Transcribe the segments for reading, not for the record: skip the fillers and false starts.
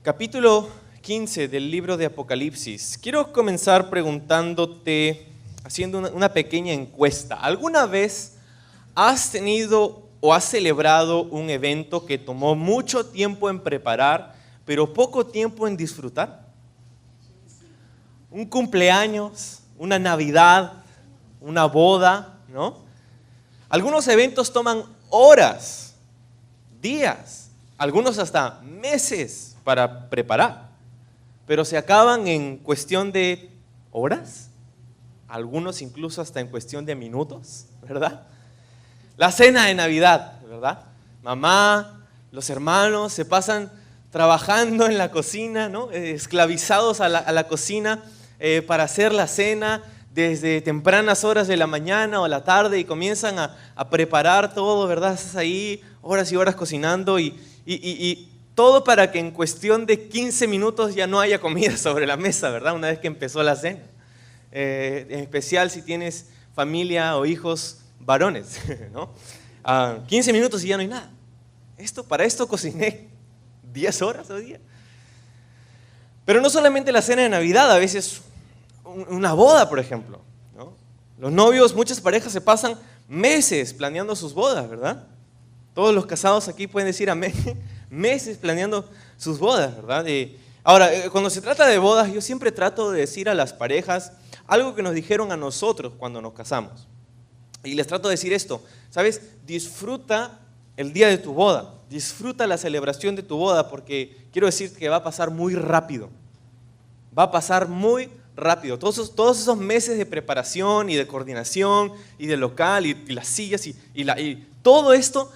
Capítulo 15 del libro de Apocalipsis. Quiero comenzar preguntándote, haciendo una pequeña encuesta. ¿Alguna vez has tenido o has celebrado un evento que tomó mucho tiempo en preparar, pero poco tiempo en disfrutar? Un cumpleaños, una Navidad, una boda, ¿no? Algunos eventos toman horas, días, algunos hasta meses para preparar, pero se acaban en cuestión de horas, algunos incluso hasta en cuestión de minutos, ¿verdad? La cena de Navidad, ¿verdad? Mamá, los hermanos se pasan trabajando en la cocina, ¿no? Esclavizados a la cocina para hacer la cena desde tempranas horas de la mañana o la tarde, y comienzan a preparar todo, ¿verdad? Estás ahí horas y horas cocinando y todo para que en cuestión de 15 minutos ya no haya comida sobre la mesa, ¿verdad? Una vez que empezó la cena. En especial si tienes familia o hijos varones, ¿no? 15 minutos y ya no hay nada. Para esto cociné 10 horas al día. Pero no solamente la cena de Navidad, a veces una boda, por ejemplo, ¿no? Los novios, muchas parejas se pasan meses planeando sus bodas, ¿verdad? Todos los casados aquí pueden decir amén. Meses planeando sus bodas, ¿verdad? Ahora, cuando se trata de bodas, yo siempre trato de decir a las parejas algo que nos dijeron a nosotros cuando nos casamos. Y les trato de decir esto, ¿sabes? Disfruta el día de tu boda, disfruta la celebración de tu boda, porque quiero decir que va a pasar muy rápido. Va a pasar muy rápido. Todos esos meses de preparación y de coordinación y de local y las sillas y todo esto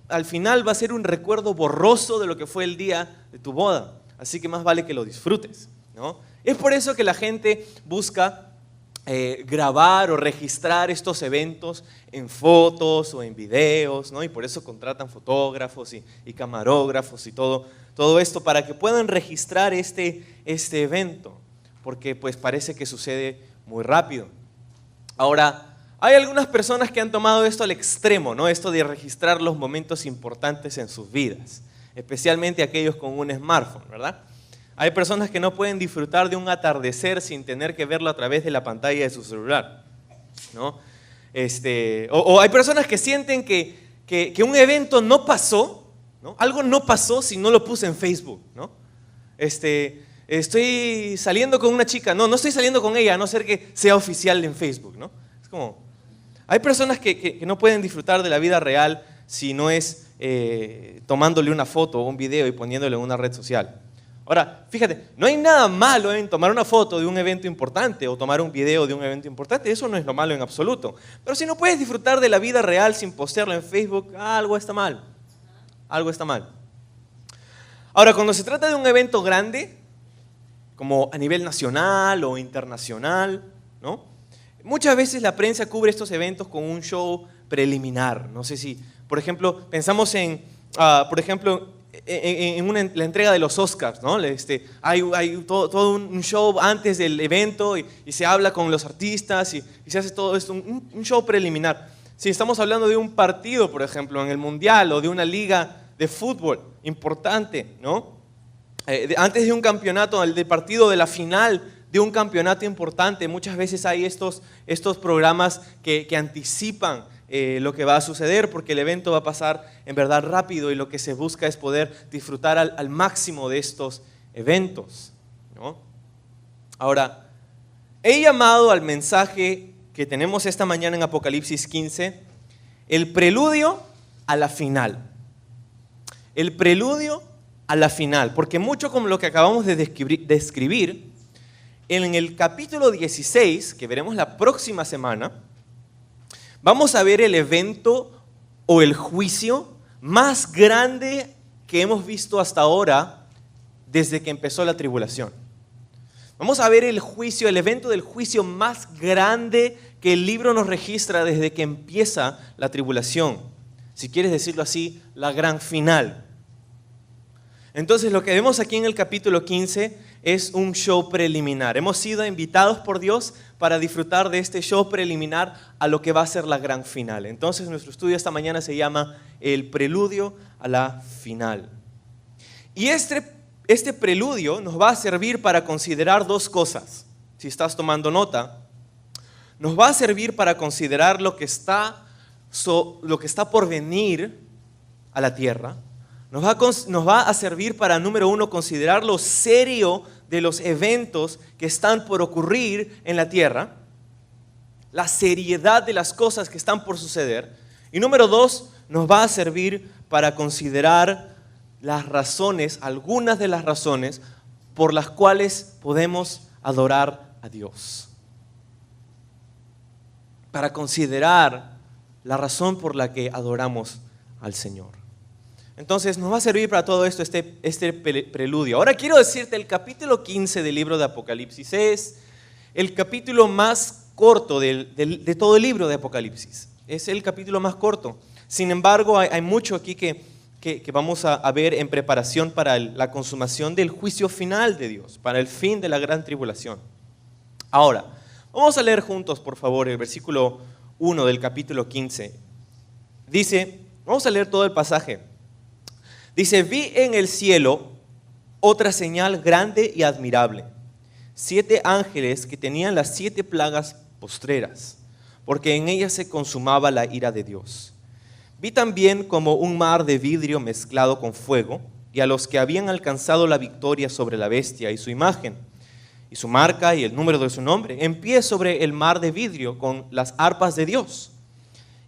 al final va a ser un recuerdo borroso de lo que fue el día de tu boda. Así que más vale que lo disfrutes, ¿no? Es por eso que la gente busca grabar o registrar estos eventos en fotos o en videos, ¿no? Y por eso contratan fotógrafos y camarógrafos y todo esto para que puedan registrar este evento, porque pues parece que sucede muy rápido. Ahora, hay algunas personas que han tomado esto al extremo, ¿no? Esto de registrar los momentos importantes en sus vidas, especialmente aquellos con un smartphone, ¿verdad? Hay personas que no pueden disfrutar de un atardecer sin tener que verlo a través de la pantalla de su celular, ¿no? O hay personas que sienten que un evento no pasó, ¿no? Algo no pasó si no lo puse en Facebook, ¿no? Estoy saliendo con una chica, no estoy saliendo con ella, a no ser que sea oficial en Facebook, ¿no? Es como, hay personas que no pueden disfrutar de la vida real si no es tomándole una foto o un video y poniéndole en una red social. Ahora, fíjate, no hay nada malo en tomar una foto de un evento importante o tomar un video de un evento importante, eso no es lo malo en absoluto. Pero si no puedes disfrutar de la vida real sin postearlo en Facebook, algo está mal. Algo está mal. Ahora, cuando se trata de un evento grande, como a nivel nacional o internacional, ¿no? Muchas veces la prensa cubre estos eventos con un show preliminar. No sé si, por ejemplo, pensamos en la entrega de los Oscars, ¿no? Hay todo un show antes del evento y se habla con los artistas y se hace todo esto, un show preliminar. Si estamos hablando de un partido, por ejemplo, en el Mundial o de una liga de fútbol importante, ¿no? Antes de un campeonato, del partido de la final de un campeonato importante, muchas veces hay estos programas que anticipan lo que va a suceder, porque el evento va a pasar en verdad rápido y lo que se busca es poder disfrutar al máximo de estos eventos, ¿no? Ahora, he llamado al mensaje que tenemos esta mañana en Apocalipsis 15 el preludio a la final. El preludio a la final, porque mucho como lo que acabamos de describir, en el capítulo 16, que veremos la próxima semana, vamos a ver el evento o el juicio más grande que hemos visto hasta ahora desde que empezó la tribulación. Vamos a ver el evento del juicio más grande que el libro nos registra desde que empieza la tribulación. Si quieres decirlo así, la gran final. Entonces lo que vemos aquí en el capítulo 15 es un show preliminar. Hemos sido invitados por Dios para disfrutar de este show preliminar a lo que va a ser la gran final. Entonces nuestro estudio esta mañana se llama El preludio a la final. Y este este preludio nos va a servir para considerar dos cosas. Si estás tomando nota, nos va a servir para considerar lo que está por venir a la tierra. Nos va a servir para, número uno, considerar lo serio de los eventos que están por ocurrir en la tierra, la seriedad de las cosas que están por suceder. Y número dos, nos va a servir para considerar las razones, algunas de las razones por las cuales podemos adorar a Dios. Para considerar la razón por la que adoramos al Señor. Entonces nos va a servir para todo esto este preludio. Ahora quiero decirte, el capítulo 15 del libro de Apocalipsis es el capítulo más corto de todo el libro de Apocalipsis. Es el capítulo más corto. Sin embargo, hay mucho aquí que vamos a ver en preparación para la consumación del juicio final de Dios, para el fin de la gran tribulación. Ahora, vamos a leer juntos, por favor, el versículo 1 del capítulo 15. Dice, vamos a leer todo el pasaje. Dice, vi en el cielo otra señal grande y admirable. 7 ángeles que tenían las 7 plagas postreras, porque en ellas se consumaba la ira de Dios. Vi también como un mar de vidrio mezclado con fuego, y a los que habían alcanzado la victoria sobre la bestia y su imagen, y su marca y el número de su nombre, en pie sobre el mar de vidrio con las arpas de Dios.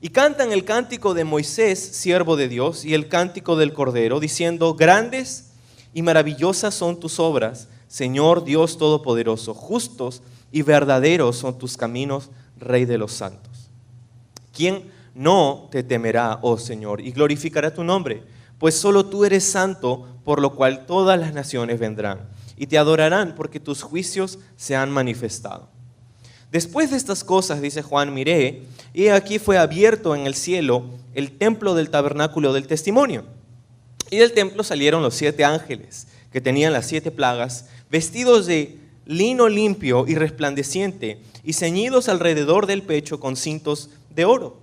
Y cantan el cántico de Moisés, siervo de Dios, y el cántico del Cordero, diciendo, grandes y maravillosas son tus obras, Señor Dios Todopoderoso, justos y verdaderos son tus caminos, Rey de los santos. ¿Quién no te temerá, oh Señor, y glorificará tu nombre? Pues solo tú eres santo, por lo cual todas las naciones vendrán y te adorarán, porque tus juicios se han manifestado. Después de estas cosas, dice Juan, miré, y aquí fue abierto en el cielo el templo del tabernáculo del testimonio. Y del templo salieron los 7 ángeles, que tenían las 7 plagas, vestidos de lino limpio y resplandeciente, y ceñidos alrededor del pecho con cintos de oro.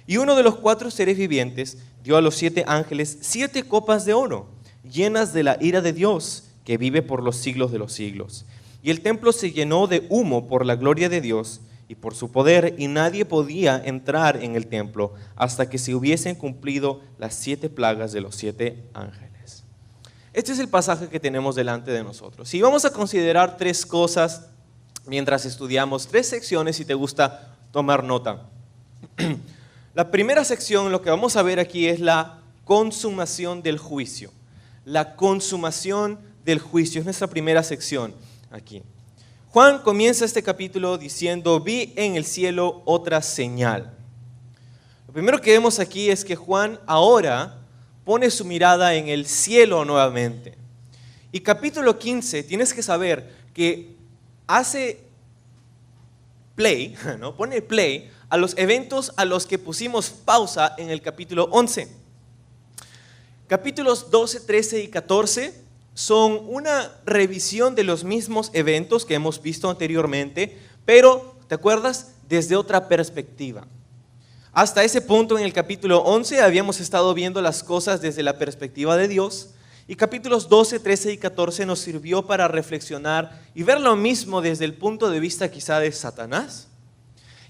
Y uno de los 4 seres vivientes dio a los 7 ángeles 7 copas de oro, llenas de la ira de Dios, que vive por los siglos de los siglos. Y el templo se llenó de humo por la gloria de Dios y por su poder, y nadie podía entrar en el templo hasta que se hubiesen cumplido las 7 plagas de los 7 ángeles. Este es el pasaje que tenemos delante de nosotros. Y vamos a considerar 3 cosas mientras estudiamos, 3 secciones si te gusta tomar nota. La primera sección, lo que vamos a ver aquí es la consumación del juicio. La consumación del juicio es nuestra primera sección. Aquí. Juan comienza este capítulo diciendo, vi en el cielo otra señal. Lo primero que vemos aquí es que Juan ahora pone su mirada en el cielo nuevamente. Y capítulo 15, tienes que saber que hace play, ¿no? Pone play a los eventos a los que pusimos pausa en el capítulo 11. Capítulos 12, 13 y 14 son una revisión de los mismos eventos que hemos visto anteriormente, pero, ¿te acuerdas? Desde otra perspectiva. Hasta ese punto en el capítulo 11 habíamos estado viendo las cosas desde la perspectiva de Dios, y capítulos 12, 13 y 14 nos sirvió para reflexionar y ver lo mismo desde el punto de vista quizá de Satanás.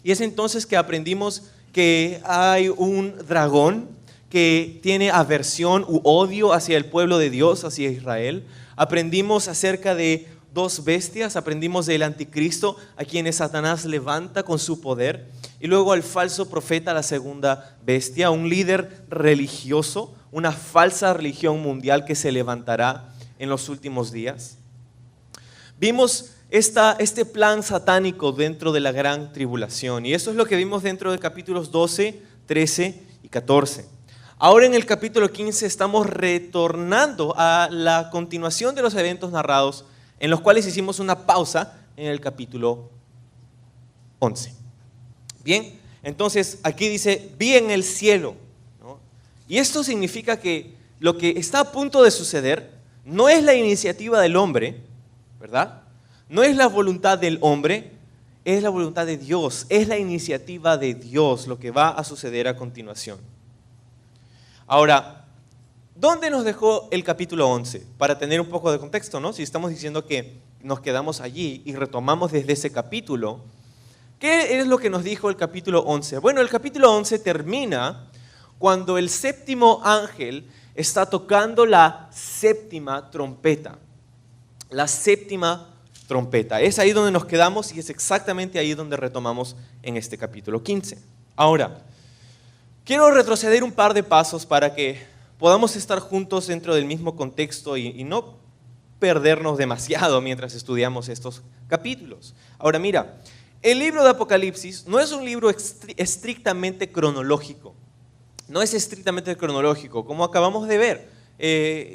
Y es entonces que aprendimos que hay un dragón que tiene aversión u odio hacia el pueblo de Dios, hacia Israel. Aprendimos acerca de 2 bestias, aprendimos del anticristo a quienes Satanás levanta con su poder, y luego al falso profeta, la segunda bestia, un líder religioso, una falsa religión mundial que se levantará en los últimos días. Vimos este plan satánico dentro de la gran tribulación, y eso es lo que vimos dentro de capítulos 12, 13 y 14. Ahora en el capítulo 15 estamos retornando a la continuación de los eventos narrados, en los cuales hicimos una pausa en el capítulo 11. Bien, entonces aquí dice, vi en el cielo, ¿no? Y esto significa que lo que está a punto de suceder no es la iniciativa del hombre, ¿verdad? No es la voluntad del hombre, es la voluntad de Dios, es la iniciativa de Dios lo que va a suceder a continuación. Ahora, ¿Dónde nos dejó el capítulo 11? Para tener un poco de contexto, ¿no? Si estamos diciendo que nos quedamos allí y retomamos desde ese capítulo, ¿qué es lo que nos dijo el capítulo 11? Bueno, el capítulo 11 termina cuando el séptimo ángel está tocando la séptima trompeta. La séptima trompeta. Es ahí donde nos quedamos y es exactamente ahí donde retomamos en este capítulo 15. Ahora, quiero retroceder un par de pasos para que podamos estar juntos dentro del mismo contexto y no perdernos demasiado mientras estudiamos estos capítulos. Ahora mira, el libro de Apocalipsis no es un libro estrictamente cronológico. No es estrictamente cronológico, como acabamos de ver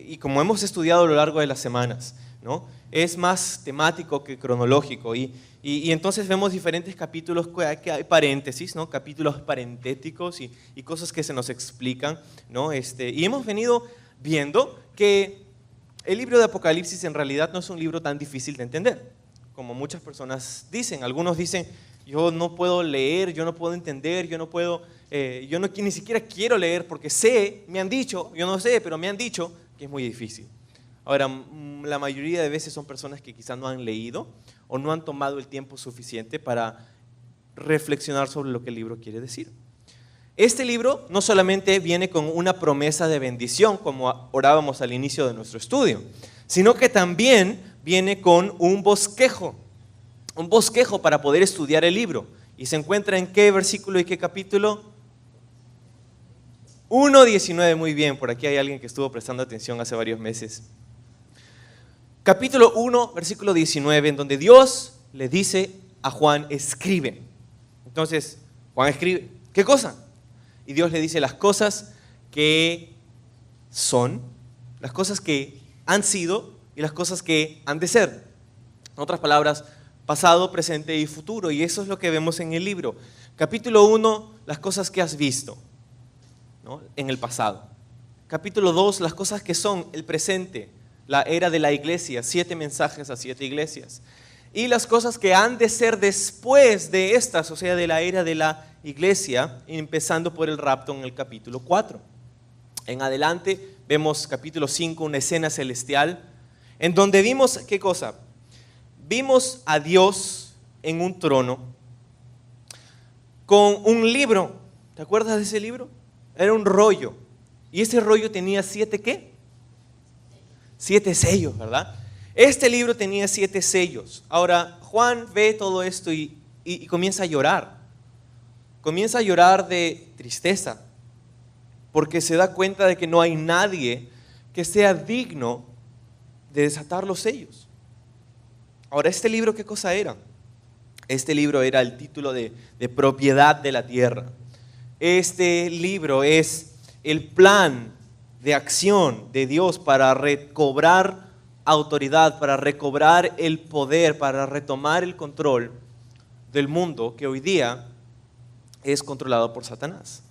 y como hemos estudiado a lo largo de las semanas, ¿no? Es más temático que cronológico y entonces vemos diferentes capítulos que hay paréntesis, ¿no? Capítulos parentéticos y cosas que se nos explican, ¿no? Y hemos venido viendo que el libro de Apocalipsis en realidad no es un libro tan difícil de entender, como muchas personas dicen. Algunos dicen, yo no puedo leer, yo no puedo entender, yo ni siquiera quiero leer porque sé, me han dicho, yo no sé, pero me han dicho que es muy difícil. Ahora, la mayoría de veces son personas que quizás no han leído o no han tomado el tiempo suficiente para reflexionar sobre lo que el libro quiere decir. Este libro no solamente viene con una promesa de bendición, como orábamos al inicio de nuestro estudio, sino que también viene con un bosquejo para poder estudiar el libro. ¿Y se encuentra en qué versículo y qué capítulo? 1:19, muy bien, por aquí hay alguien que estuvo prestando atención hace varios meses. Capítulo 1, versículo 19, en donde Dios le dice a Juan, escribe. Entonces, Juan escribe, ¿qué cosa? Y Dios le dice las cosas que son, las cosas que han sido y las cosas que han de ser. En otras palabras, pasado, presente y futuro. Y eso es lo que vemos en el libro. Capítulo 1, las cosas que has visto, ¿no? En el pasado. Capítulo 2, las cosas que son, el presente, la era de la iglesia, 7 mensajes a 7 iglesias. Y las cosas que han de ser después de estas, o sea, de la era de la iglesia, empezando por el rapto en el capítulo 4. En adelante vemos capítulo 5, una escena celestial, en donde vimos, ¿qué cosa? Vimos a Dios en un trono con un libro. ¿Te acuerdas de ese libro? Era un rollo. Y ese rollo tenía 7 ¿qué? 7 sellos, ¿verdad? Este libro tenía 7 sellos. Ahora, Juan ve todo esto y comienza a llorar. Comienza a llorar de tristeza, porque se da cuenta de que no hay nadie que sea digno de desatar los sellos. Ahora, ¿este libro qué cosa era? Este libro era el título de propiedad de la tierra. Este libro es el plan de acción de Dios para recobrar autoridad, para recobrar el poder, para retomar el control del mundo que hoy día es controlado por Satanás.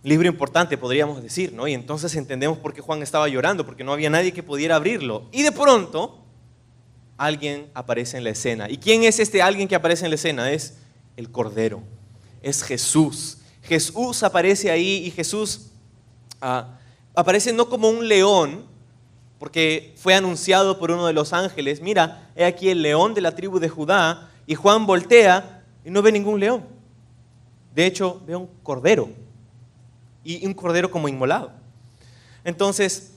Libro importante, podríamos decir, ¿no? Y entonces entendemos por qué Juan estaba llorando, porque no había nadie que pudiera abrirlo. Y de pronto, alguien aparece en la escena. ¿Y quién es este alguien que aparece en la escena? Es el Cordero, es Jesús. Jesús aparece ahí y Jesús aparece no como un león, porque fue anunciado por uno de los ángeles, mira, he aquí el león de la tribu de Judá, y Juan voltea y no ve ningún león. De hecho, ve un cordero, y un cordero como inmolado. Entonces,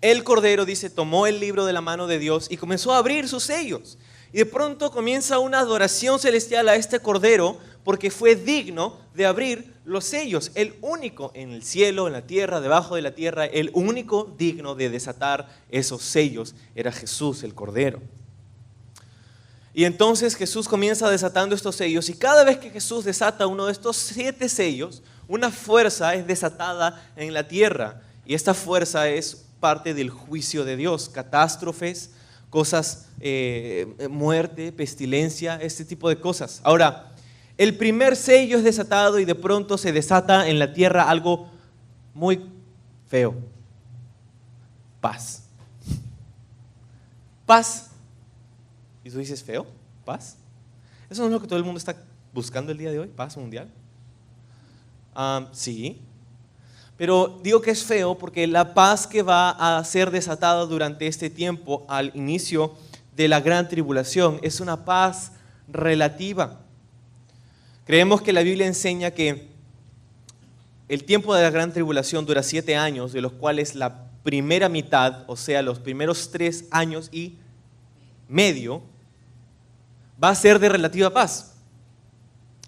el cordero, dice, tomó el libro de la mano de Dios y comenzó a abrir sus sellos. Y de pronto comienza una adoración celestial a este cordero, porque fue digno de abrir los sellos. El único en el cielo, en la tierra, debajo de la tierra, el único digno de desatar esos sellos era Jesús, el Cordero. Y entonces Jesús comienza desatando estos sellos, y cada vez que Jesús desata uno de estos 7 sellos, una fuerza es desatada en la tierra. Y esta fuerza es parte del juicio de Dios, catástrofes, cosas, muerte, pestilencia, este tipo de cosas. Ahora, el primer sello es desatado y de pronto se desata en la tierra algo muy feo. Paz. Paz. ¿Y tú dices feo? ¿Paz? ¿Eso no es lo que todo el mundo está buscando el día de hoy? ¿Paz mundial? Sí. Pero digo que es feo porque la paz que va a ser desatada durante este tiempo al inicio de la gran tribulación es una paz relativa. Creemos que la Biblia enseña que el tiempo de la gran tribulación dura 7 años, de los cuales la primera mitad, o sea, los primeros 3 años y medio, va a ser de relativa paz.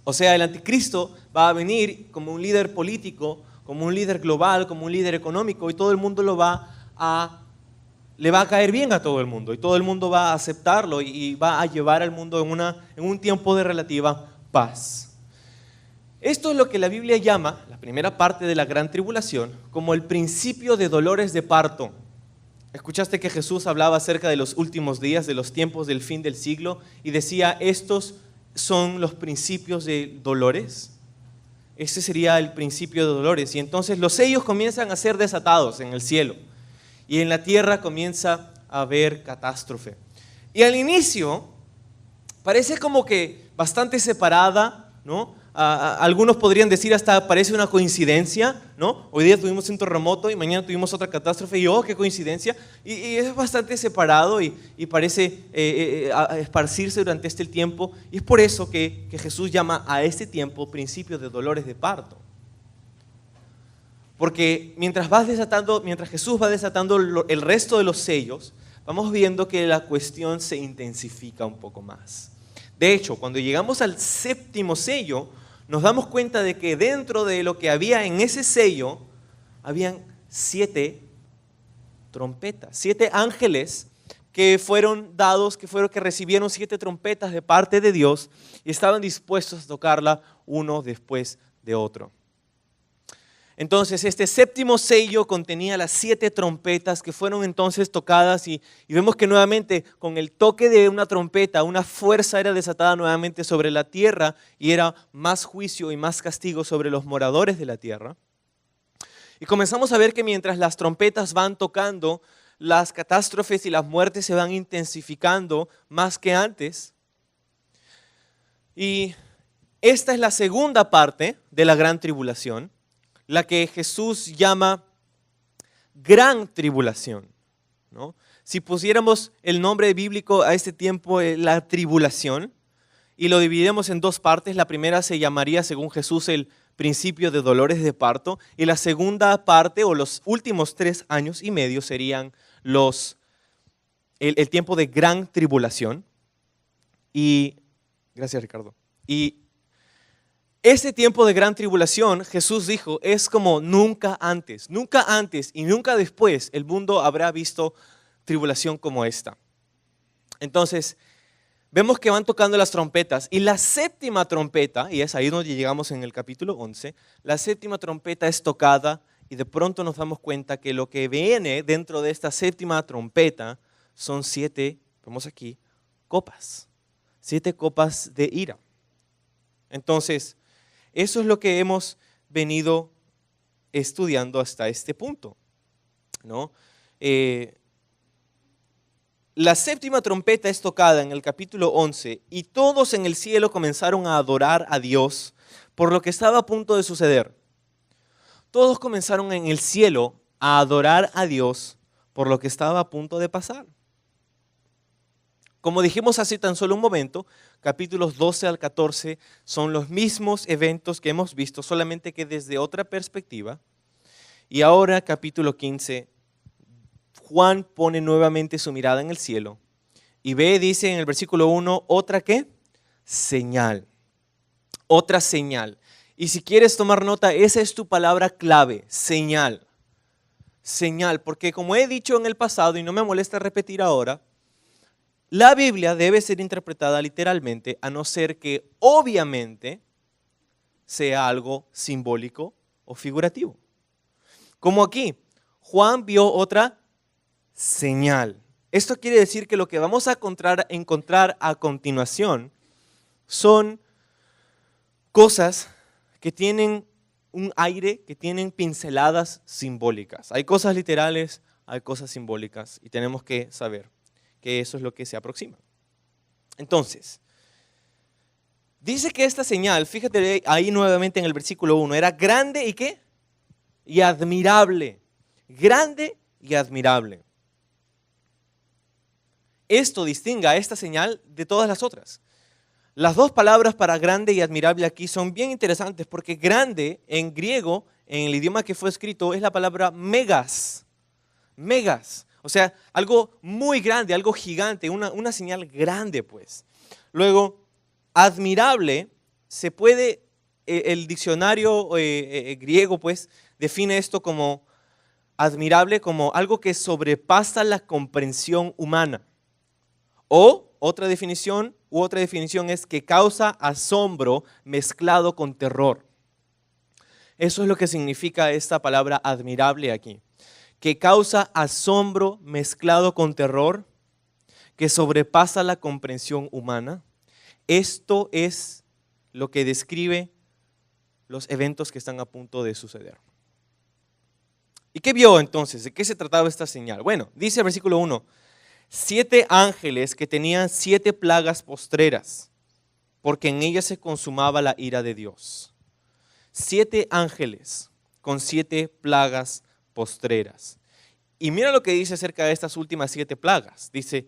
O sea, el anticristo va a venir como un líder político, como un líder global, como un líder económico, y todo el mundo le va a caer bien a todo el mundo, y todo el mundo va a aceptarlo y va a llevar al mundo en un tiempo de relativa paz. Esto es lo que la Biblia llama, la primera parte de la gran tribulación, como el principio de dolores de parto. Escuchaste que Jesús hablaba acerca de los últimos días, de los tiempos del fin del siglo, y decía, estos son los principios de dolores. Ese sería el principio de dolores. Y entonces los sellos comienzan a ser desatados en el cielo. Y en la tierra comienza a haber catástrofe. Y al inicio parece como que bastante separada, ¿no? Algunos podrían decir hasta parece una coincidencia, ¿no? Hoy día tuvimos un terremoto y mañana tuvimos otra catástrofe y qué coincidencia. Y es bastante separado y parece esparcirse durante este tiempo. Y es por eso que Jesús llama a este tiempo principio de dolores de parto. Porque mientras Jesús va desatando el resto de los sellos, vamos viendo que la cuestión se intensifica un poco más. De hecho, cuando llegamos al 7º sello, nos damos cuenta de que dentro de lo que había en ese sello, habían 7 trompetas, 7 ángeles que fueron dados, que recibieron 7 trompetas de parte de Dios y estaban dispuestos a tocarla uno después de otro. Entonces este 7º sello contenía las 7 trompetas que fueron entonces tocadas y vemos que nuevamente con el toque de una trompeta una fuerza era desatada nuevamente sobre la tierra y era más juicio y más castigo sobre los moradores de la tierra. Y comenzamos a ver que mientras las trompetas van tocando, las catástrofes y las muertes se van intensificando más que antes. Y esta es la segunda parte de la gran tribulación, la que Jesús llama gran tribulación, ¿no? Si pusiéramos el nombre bíblico a este tiempo, la tribulación, y lo dividimos en 2 partes, la primera se llamaría, según Jesús, el principio de dolores de parto, y la segunda parte, o los últimos 3 años y medio, serían el tiempo de gran tribulación. Y, gracias Ricardo, y este tiempo de gran tribulación, Jesús dijo, es como nunca antes y nunca después el mundo habrá visto tribulación como esta. Entonces, vemos que van tocando las trompetas y la 7ª trompeta, y es ahí donde llegamos en el capítulo 11, la 7ª trompeta es tocada y de pronto nos damos cuenta que lo que viene dentro de esta 7ª trompeta son 7, vemos aquí, copas, 7 copas de ira. Entonces, eso es lo que hemos venido estudiando hasta este punto, ¿no? La 7ª trompeta es tocada en el capítulo 11 y todos en el cielo comenzaron a adorar a Dios por lo que estaba a punto de suceder. Todos comenzaron en el cielo a adorar a Dios por lo que estaba a punto de pasar. Como dijimos hace tan solo un momento, capítulos 12 al 14 son los mismos eventos que hemos visto, solamente que desde otra perspectiva. Y ahora, capítulo 15, Juan pone nuevamente su mirada en el cielo y ve, dice en el versículo 1, ¿otra qué? Señal. Otra señal. Y si quieres tomar nota, esa es tu palabra clave, señal. Señal, porque como he dicho en el pasado y no me molesta repetir ahora, la Biblia debe ser interpretada literalmente, a no ser que obviamente sea algo simbólico o figurativo. Como aquí, Juan vio otra señal. Esto quiere decir que lo que vamos a encontrar a continuación son cosas que tienen un aire, que tienen pinceladas simbólicas. Hay cosas literales, hay cosas simbólicas y tenemos que saber que eso es lo que se aproxima. Entonces, dice que esta señal, fíjate ahí nuevamente en el versículo 1, era grande y ¿qué? y admirable. Grande y admirable. Esto distingue a esta señal de todas las otras. Las dos palabras para grande y admirable aquí son bien interesantes porque grande en griego, en el idioma que fue escrito, es la palabra megas. Megas. O sea, algo muy grande, algo gigante, una señal grande pues. Luego, admirable, se puede, el diccionario griego pues define esto como admirable, como algo que sobrepasa la comprensión humana. O otra definición es que causa asombro mezclado con terror. Eso es lo que significa esta palabra admirable aquí. Que causa asombro mezclado con terror, que sobrepasa la comprensión humana. Esto es lo que describe los eventos que están a punto de suceder. ¿Y qué vio entonces? ¿De qué se trataba esta señal? Bueno, dice el versículo 1, 7 ángeles que tenían 7 plagas postreras, porque en ellas se consumaba la ira de Dios. 7 ángeles con 7 plagas postreras. Y mira lo que dice acerca de estas últimas 7 plagas. Dice,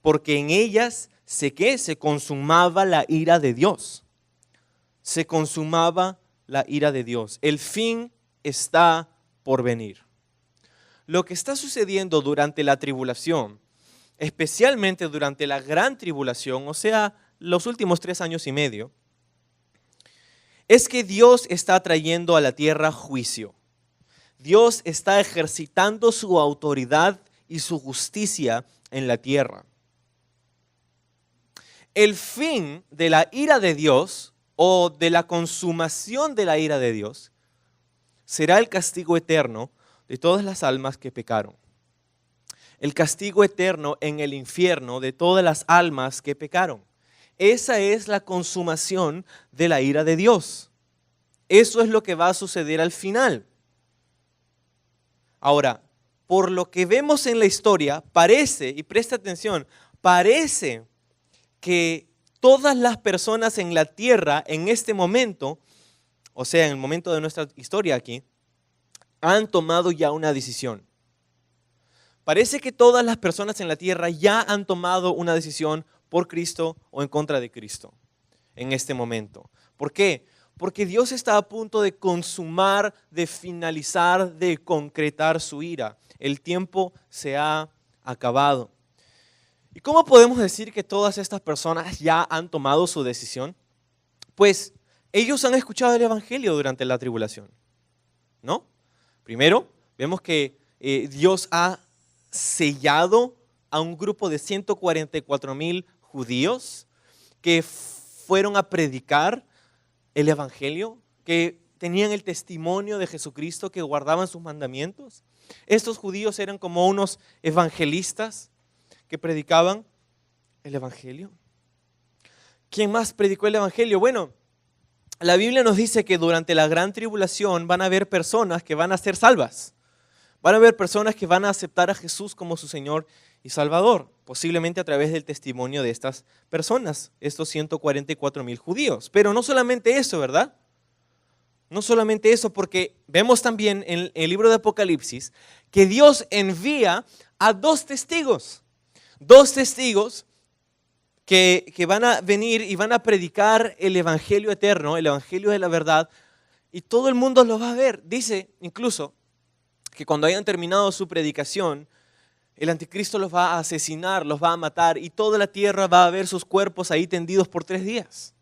porque en ellas se consumaba la ira de Dios. Se consumaba la ira de Dios. El fin está por venir. Lo que está sucediendo durante la tribulación, especialmente durante la gran tribulación, o sea, los últimos 3 años y medio, es que Dios está trayendo a la tierra juicio. Dios está ejercitando su autoridad y su justicia en la tierra. El fin de la ira de Dios o de la consumación de la ira de Dios será el castigo eterno de todas las almas que pecaron. El castigo eterno en el infierno de todas las almas que pecaron. Esa es la consumación de la ira de Dios. Eso es lo que va a suceder al final. Ahora, por lo que vemos en la historia, parece, y presta atención, parece que todas las personas en la tierra en este momento, o sea, en el momento de nuestra historia aquí, han tomado ya una decisión. Parece que todas las personas en la tierra ya han tomado una decisión por Cristo o en contra de Cristo en este momento. ¿Por qué? Porque Dios está a punto de consumar, de finalizar, de concretar su ira. El tiempo se ha acabado. ¿Y cómo podemos decir que todas estas personas ya han tomado su decisión? Pues ellos han escuchado el evangelio durante la tribulación, ¿no? Primero, vemos que Dios ha sellado a un grupo de 144,000 judíos que fueron a predicar el evangelio, que tenían el testimonio de Jesucristo, que guardaban sus mandamientos. Estos judíos eran como unos evangelistas que predicaban el evangelio. ¿Quién más predicó el evangelio? Bueno, la Biblia nos dice que durante la gran tribulación van a haber personas que van a ser salvas. Van a haber personas que van a aceptar a Jesús como su Señor y Salvador, posiblemente a través del testimonio de estas personas, estos 144,000 judíos. Pero no solamente eso, ¿verdad? No solamente eso, porque vemos también en el libro de Apocalipsis que Dios envía a 2 testigos. 2 testigos que van a venir y van a predicar el evangelio eterno, el evangelio de la verdad, y todo el mundo los va a ver. Dice incluso que cuando hayan terminado su predicación, el anticristo los va a asesinar, los va a matar, y toda la tierra va a ver sus cuerpos ahí tendidos por 3 días.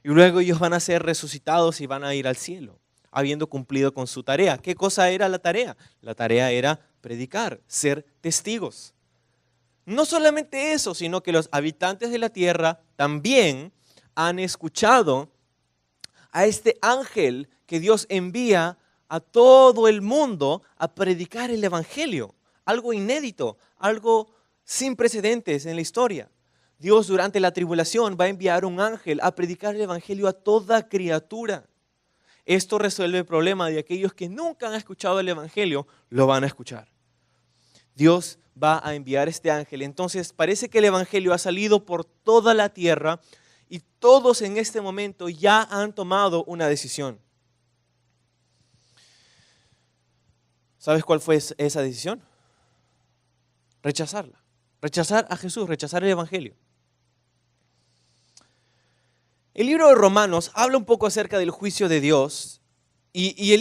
Y luego ellos van a ser resucitados y van a ir al cielo, habiendo cumplido con su tarea. ¿Qué cosa era la tarea? La tarea era predicar, ser testigos. No solamente eso, sino que los habitantes de la tierra también han escuchado a este ángel que Dios envía a todo el mundo a predicar el evangelio. Algo inédito, algo sin precedentes en la historia. Dios durante la tribulación va a enviar un ángel a predicar el evangelio a toda criatura. Esto resuelve el problema de aquellos que nunca han escuchado el evangelio, lo van a escuchar. Dios va a enviar este ángel. Entonces parece que el evangelio ha salido por toda la tierra y todos en este momento ya han tomado una decisión. ¿Sabes cuál fue esa decisión? Rechazarla. Rechazar a Jesús, rechazar el Evangelio. El libro de Romanos habla un poco acerca del juicio de Dios y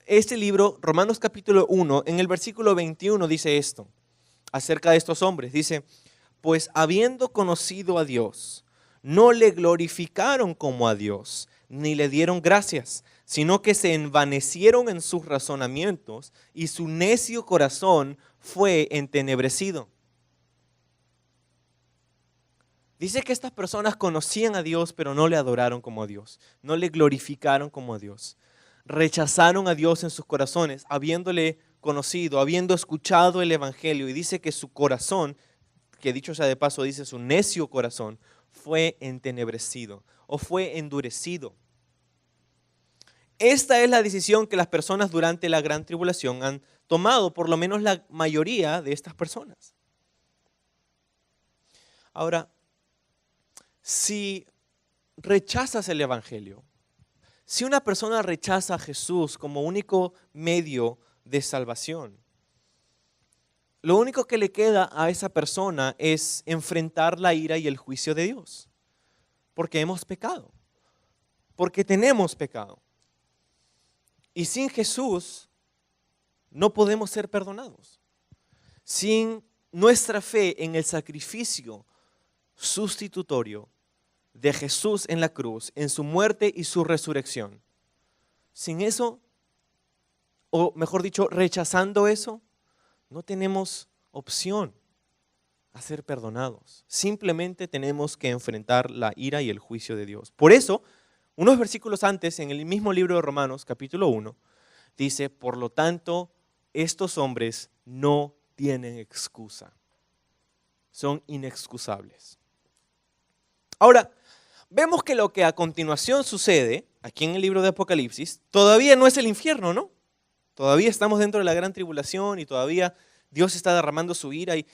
este libro, Romanos capítulo 1, en el versículo 21 dice esto, acerca de estos hombres. Dice, pues habiendo conocido a Dios, no le glorificaron como a Dios, ni le dieron gracias, sino que se envanecieron en sus razonamientos y su necio corazón fue entenebrecido. Dice que estas personas conocían a Dios, pero no le adoraron como a Dios, no le glorificaron como a Dios. Rechazaron a Dios en sus corazones, habiéndole conocido, habiendo escuchado el Evangelio, y dice que su corazón, que dicho sea de paso, dice su necio corazón, fue entenebrecido o fue endurecido. Esta es la decisión que las personas durante la gran tribulación han tomado, por lo menos la mayoría de estas personas. Ahora, si rechazas el Evangelio, si una persona rechaza a Jesús como único medio de salvación, lo único que le queda a esa persona es enfrentar la ira y el juicio de Dios. Porque hemos pecado. Porque tenemos pecado. Y sin Jesús no podemos ser perdonados. Sin nuestra fe en el sacrificio sustitutorio de Jesús en la cruz, en su muerte y su resurrección. Sin eso, o mejor dicho, rechazando eso, no tenemos opción a ser perdonados. Simplemente tenemos que enfrentar la ira y el juicio de Dios. Por eso, unos versículos antes, en el mismo libro de Romanos, capítulo 1, dice, por lo tanto, estos hombres no tienen excusa. Son inexcusables. Ahora, vemos que lo que a continuación sucede, aquí en el libro de Apocalipsis, todavía no es el infierno, ¿no? Todavía estamos dentro de la gran tribulación y todavía Dios está derramando su ira y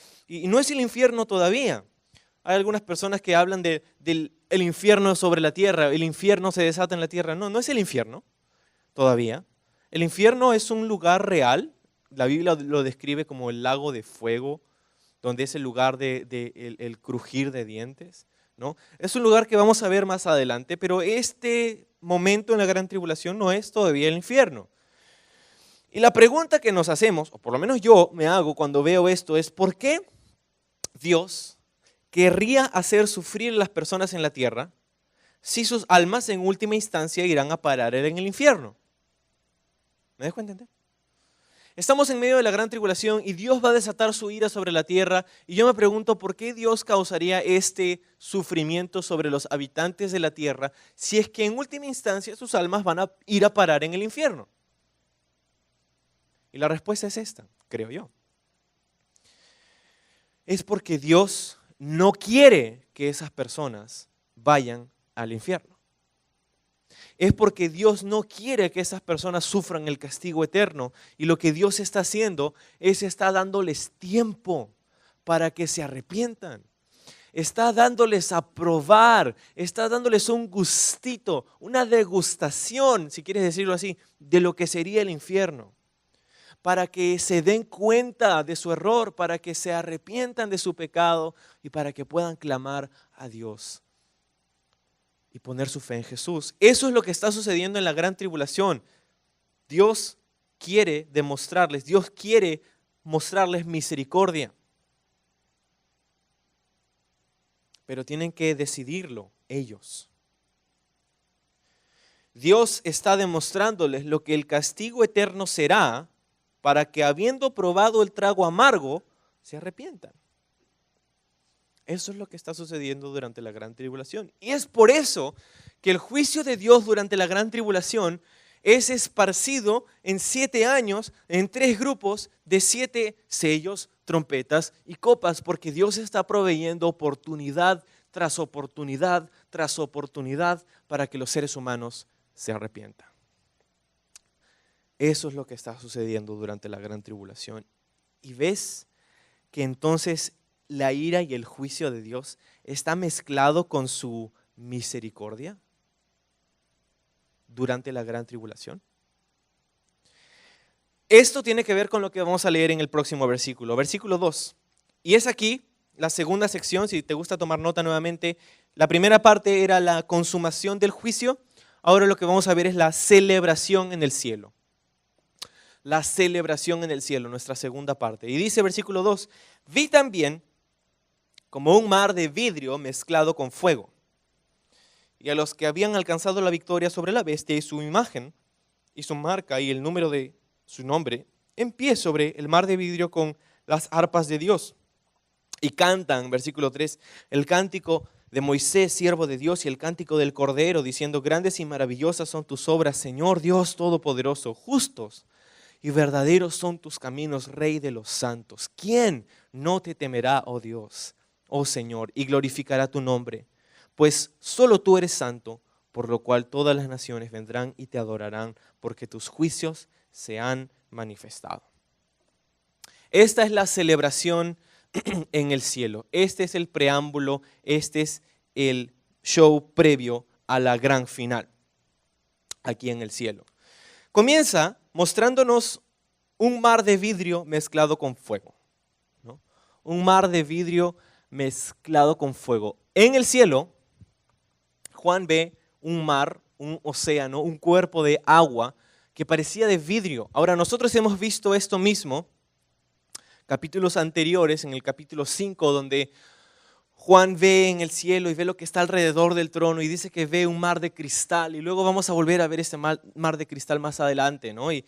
no es el infierno todavía. Hay algunas personas que hablan del infierno sobre la tierra, el infierno se desata en la tierra. No, no es el infierno todavía. El infierno es un lugar real, la Biblia lo describe como el lago de fuego, donde es el lugar el crujir de dientes, ¿no? Es un lugar que vamos a ver más adelante, pero este momento en la gran tribulación no es todavía el infierno. Y la pregunta que nos hacemos, o por lo menos yo me hago cuando veo esto, es ¿por qué Dios querría hacer sufrir a las personas en la tierra si sus almas en última instancia irán a parar en el infierno? ¿Me dejo entender? Estamos en medio de la gran tribulación y Dios va a desatar su ira sobre la tierra y yo me pregunto ¿por qué Dios causaría este sufrimiento sobre los habitantes de la tierra si es que en última instancia sus almas van a ir a parar en el infierno? Y la respuesta es esta, creo yo. Es porque Dios no quiere que esas personas vayan al infierno. Es porque Dios no quiere que esas personas sufran el castigo eterno. Y lo que Dios está haciendo es está dándoles tiempo para que se arrepientan. Está dándoles a probar, está dándoles un gustito, una degustación, si quieres decirlo así, de lo que sería el infierno. Para que se den cuenta de su error, para que se arrepientan de su pecado y para que puedan clamar a Dios y poner su fe en Jesús. Eso es lo que está sucediendo en la gran tribulación. Dios quiere demostrarles, Dios quiere mostrarles misericordia. Pero tienen que decidirlo ellos. Dios está demostrándoles lo que el castigo eterno será para que habiendo probado el trago amargo, se arrepientan. Eso es lo que está sucediendo durante la gran tribulación. Y es por eso que el juicio de Dios durante la gran tribulación es esparcido en 7 años, en 3 grupos de 7 sellos, trompetas y copas, porque Dios está proveyendo oportunidad tras oportunidad tras oportunidad para que los seres humanos se arrepientan. Eso es lo que está sucediendo durante la gran tribulación. Y ves que entonces la ira y el juicio de Dios está mezclado con su misericordia durante la gran tribulación. esto tiene que ver con lo que vamos a leer en el próximo versículo, versículo 2. Y es aquí la segunda sección, si te gusta tomar nota nuevamente. La primera parte era la consumación del juicio. Ahora lo que vamos a ver es la celebración en el cielo. La celebración en el cielo, nuestra segunda parte. Y dice versículo 2, vi también como un mar de vidrio mezclado con fuego. Y a los que habían alcanzado la victoria sobre la bestia y su imagen, y su marca y el número de su nombre, en pie sobre el mar de vidrio con las arpas de Dios. Y cantan, versículo 3, el cántico de Moisés, siervo de Dios, y el cántico del Cordero, diciendo, grandes y maravillosas son tus obras, Señor Dios Todopoderoso, justos y verdaderos son tus caminos, Rey de los santos. ¿Quién no te temerá, oh Dios, oh Señor, y glorificará tu nombre? Pues solo tú eres santo, por lo cual todas las naciones vendrán y te adorarán, porque tus juicios se han manifestado. Esta es la celebración en el cielo. Este es el preámbulo, este es el show previo a la gran final, aquí en el cielo. Comienza mostrándonos un mar de vidrio mezclado con fuego, ¿no? Un mar de vidrio mezclado con fuego. En el cielo, Juan ve un mar, un océano, un cuerpo de agua que parecía de vidrio. Ahora, nosotros hemos visto esto mismo capítulos anteriores, en el capítulo 5, donde Juan ve en el cielo y ve lo que está alrededor del trono y dice que ve un mar de cristal, y luego vamos a volver a ver este mar de cristal más adelante, ¿no? Y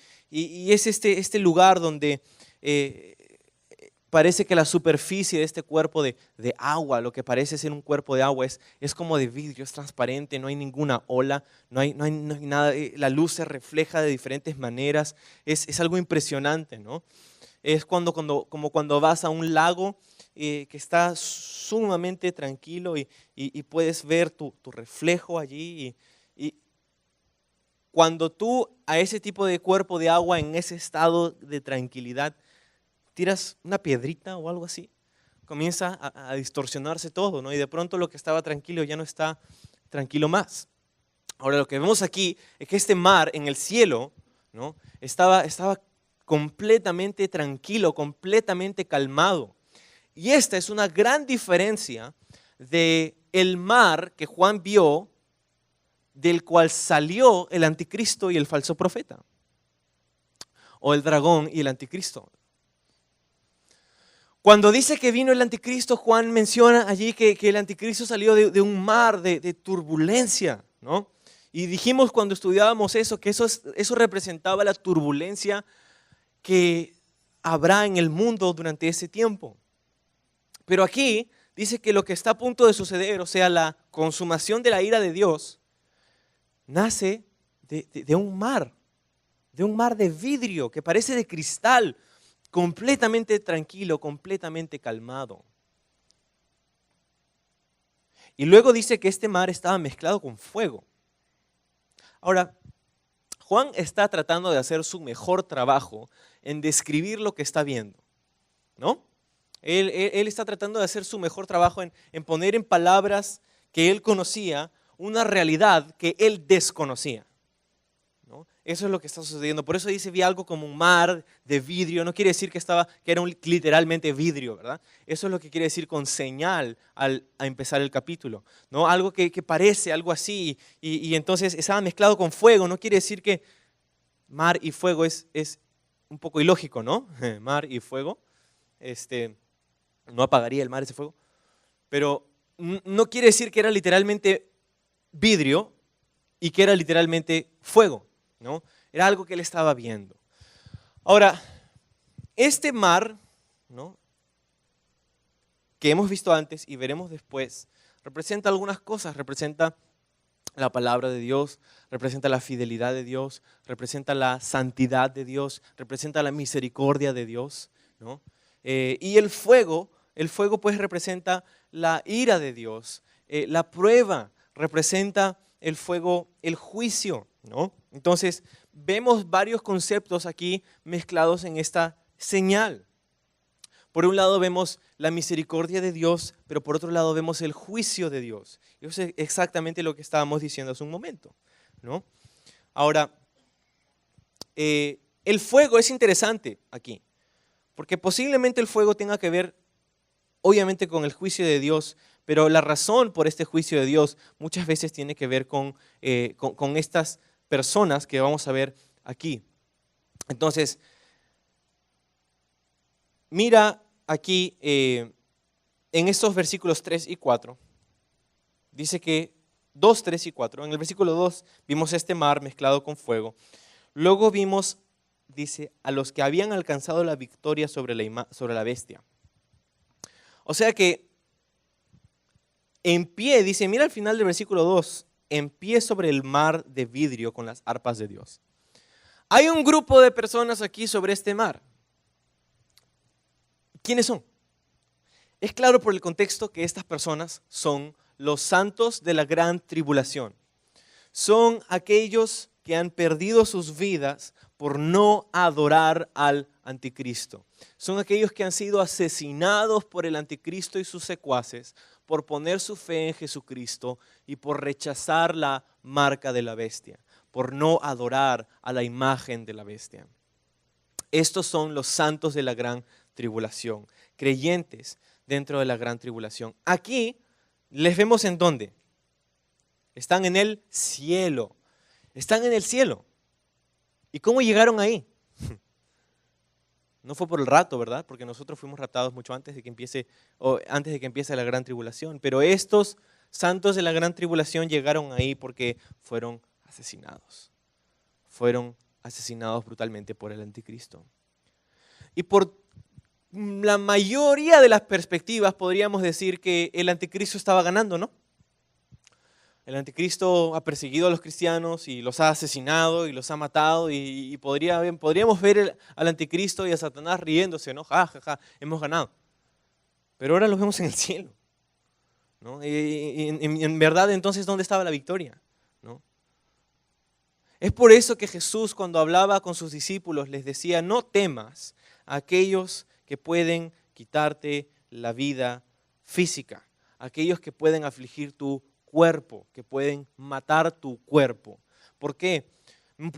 es este lugar donde parece que la superficie de este cuerpo de agua, lo que parece ser un cuerpo de agua, es como de vidrio, es transparente, no hay ninguna ola, no hay nada, la luz se refleja de diferentes maneras, es algo impresionante, ¿no? Es como cuando vas a un lago que está sumamente tranquilo y puedes ver tu reflejo allí. Y cuando tú a ese tipo de cuerpo de agua, en ese estado de tranquilidad, tiras una piedrita o algo así, comienza a distorsionarse todo, ¿no? Y de pronto lo que estaba tranquilo ya no está tranquilo más. Ahora lo que vemos aquí es que este mar en el cielo, ¿no? estaba completamente tranquilo, completamente calmado. Y esta es una gran diferencia del mar que Juan vio, del cual salió el anticristo y el falso profeta, o el dragón y el anticristo. Cuando dice que vino el anticristo, Juan menciona allí que el anticristo salió de un mar de turbulencia, ¿no? Y dijimos cuando estudiábamos eso, que eso representaba la turbulencia que habrá en el mundo durante ese tiempo. Pero aquí dice que lo que está a punto de suceder, o sea, la consumación de la ira de Dios, nace de un mar de vidrio que parece de cristal, completamente tranquilo, completamente calmado. Y luego dice que este mar estaba mezclado con fuego. Ahora, Juan está tratando de hacer su mejor trabajo en describir lo que está viendo, ¿no? Él está tratando de hacer su mejor trabajo en poner en palabras que él conocía una realidad que él desconocía, ¿no? Eso es lo que está sucediendo. Por eso dice, vi algo como un mar de vidrio. No quiere decir que era literalmente vidrio, ¿verdad? Eso es lo que quiere decir con señal a empezar el capítulo, ¿no? Algo que parece algo así y entonces estaba mezclado con fuego. No quiere decir que mar y fuego es un poco ilógico, ¿no? Mar y fuego. No apagaría el mar ese fuego. Pero no quiere decir que era literalmente vidrio y que era literalmente fuego, ¿no? Era algo que él estaba viendo. Ahora, este mar, ¿no?, que hemos visto antes y veremos después, representa algunas cosas. Representa la palabra de Dios, representa la fidelidad de Dios, representa la santidad de Dios, representa la misericordia de Dios, ¿no? Y el fuego pues representa la ira de Dios, la prueba representa el fuego, el juicio, ¿no? Entonces vemos varios conceptos aquí mezclados en esta señal. Por un lado vemos la misericordia de Dios, pero por otro lado vemos el juicio de Dios. Eso es exactamente lo que estábamos diciendo hace un momento, ¿no? Ahora, el fuego es interesante aquí, porque posiblemente el fuego tenga que ver, obviamente, con el juicio de Dios, pero la razón por este juicio de Dios muchas veces tiene que ver con estas personas que vamos a ver aquí. Entonces, mira aquí en estos versículos 3 y 4, dice que 2, 3 y 4, en el versículo 2 vimos este mar mezclado con fuego. Luego vimos, dice, a los que habían alcanzado la victoria sobre la bestia. O sea que en pie, dice, mira al final del versículo 2, en pie sobre el mar de vidrio con las arpas de Dios. Hay un grupo de personas aquí sobre este mar. ¿Quiénes son? Es claro por el contexto que estas personas son los santos de la gran tribulación. Son aquellos que han perdido sus vidas por no adorar al anticristo. Son aquellos que han sido asesinados por el anticristo y sus secuaces por poner su fe en Jesucristo y por rechazar la marca de la bestia, por no adorar a la imagen de la bestia. Estos son los santos de la gran tribulación, creyentes dentro de la gran tribulación. Aquí les vemos en dónde. Están en el cielo. Están en el cielo. ¿Y cómo llegaron ahí? No fue por el rapto, ¿verdad? Porque nosotros fuimos raptados mucho antes de que empiece la gran tribulación. Pero estos santos de la gran tribulación llegaron ahí porque fueron asesinados. Fueron asesinados brutalmente por el anticristo. Y por la mayoría de las perspectivas podríamos decir que el anticristo estaba ganando, ¿no? El anticristo ha perseguido a los cristianos y los ha asesinado y los ha matado y podríamos ver al anticristo y a Satanás riéndose, ¿no? Ja, ja, ja, hemos ganado. Pero ahora los vemos en el cielo, ¿no? Y en verdad, entonces, ¿dónde estaba la victoria? ¿No? Es por eso que Jesús, cuando hablaba con sus discípulos, les decía, no temas a aquellos que pueden quitarte la vida física, aquellos que pueden afligir tu cuerpo, que pueden matar tu cuerpo. ¿Por qué?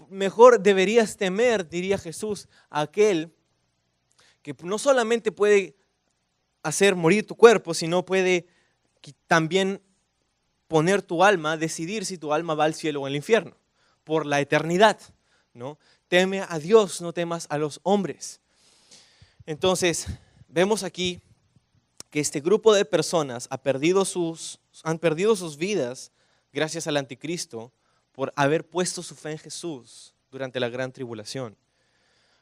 Mejor deberías temer, diría Jesús, a aquel que no solamente puede hacer morir tu cuerpo, sino puede también poner tu alma, decidir si tu alma va al cielo o al infierno, por la eternidad, ¿no? Teme a Dios, no temas a los hombres. Entonces, vemos aquí que este grupo de personas han perdido sus vidas gracias al anticristo por haber puesto su fe en Jesús durante la gran tribulación.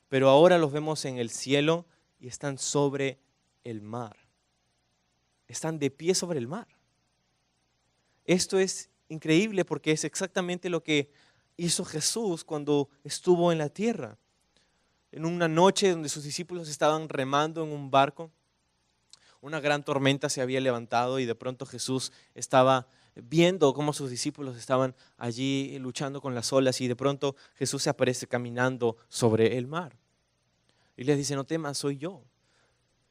Pero ahora los vemos en el cielo y están sobre el mar. Están de pie sobre el mar. Esto es increíble porque es exactamente lo que hizo Jesús cuando estuvo en la tierra. En una noche donde sus discípulos estaban remando en un barco, una gran tormenta se había levantado y de pronto Jesús estaba viendo cómo sus discípulos estaban allí luchando con las olas y de pronto Jesús se aparece caminando sobre el mar. Y les dice, no temas, soy yo.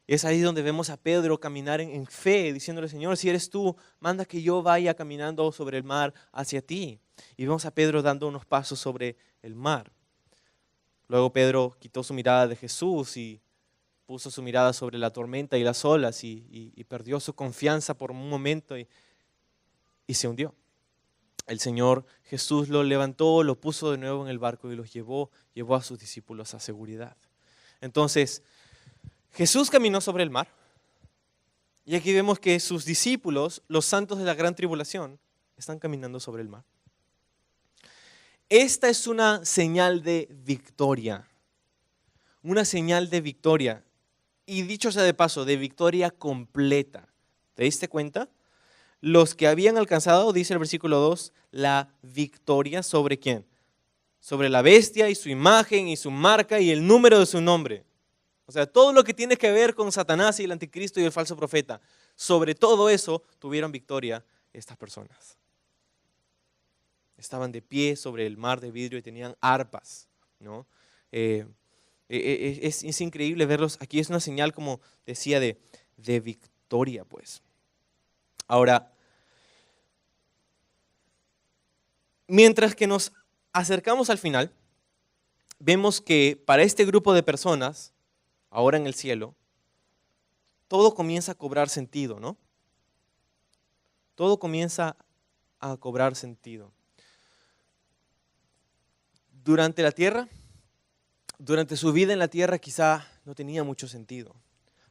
Y es ahí donde vemos a Pedro caminar en fe, diciéndole, Señor, si eres tú, manda que yo vaya caminando sobre el mar hacia ti. Y vemos a Pedro dando unos pasos sobre el mar. Luego Pedro quitó su mirada de Jesús y puso su mirada sobre la tormenta y las olas y perdió su confianza por un momento y se hundió. El Señor Jesús lo levantó, lo puso de nuevo en el barco y los llevó a sus discípulos a seguridad. Entonces, Jesús caminó sobre el mar y aquí vemos que sus discípulos, los santos de la gran tribulación, están caminando sobre el mar. Esta es una señal de victoria, una señal de victoria. Y dicho sea de paso, de victoria completa. ¿Te diste cuenta? Los que habían alcanzado, dice el versículo 2, la victoria sobre ¿quién? Sobre la bestia y su imagen y su marca y el número de su nombre. O sea, todo lo que tiene que ver con Satanás y el anticristo y el falso profeta. Sobre todo eso tuvieron victoria estas personas. Estaban de pie sobre el mar de vidrio y tenían arpas, ¿no? Es increíble verlos. Aquí es una señal, como decía, de victoria, pues. Ahora, mientras que nos acercamos al final, vemos que para este grupo de personas, ahora en el cielo, todo comienza a cobrar sentido, ¿no? Todo comienza a cobrar sentido. Durante la tierra, durante su vida en la tierra quizá no tenía mucho sentido.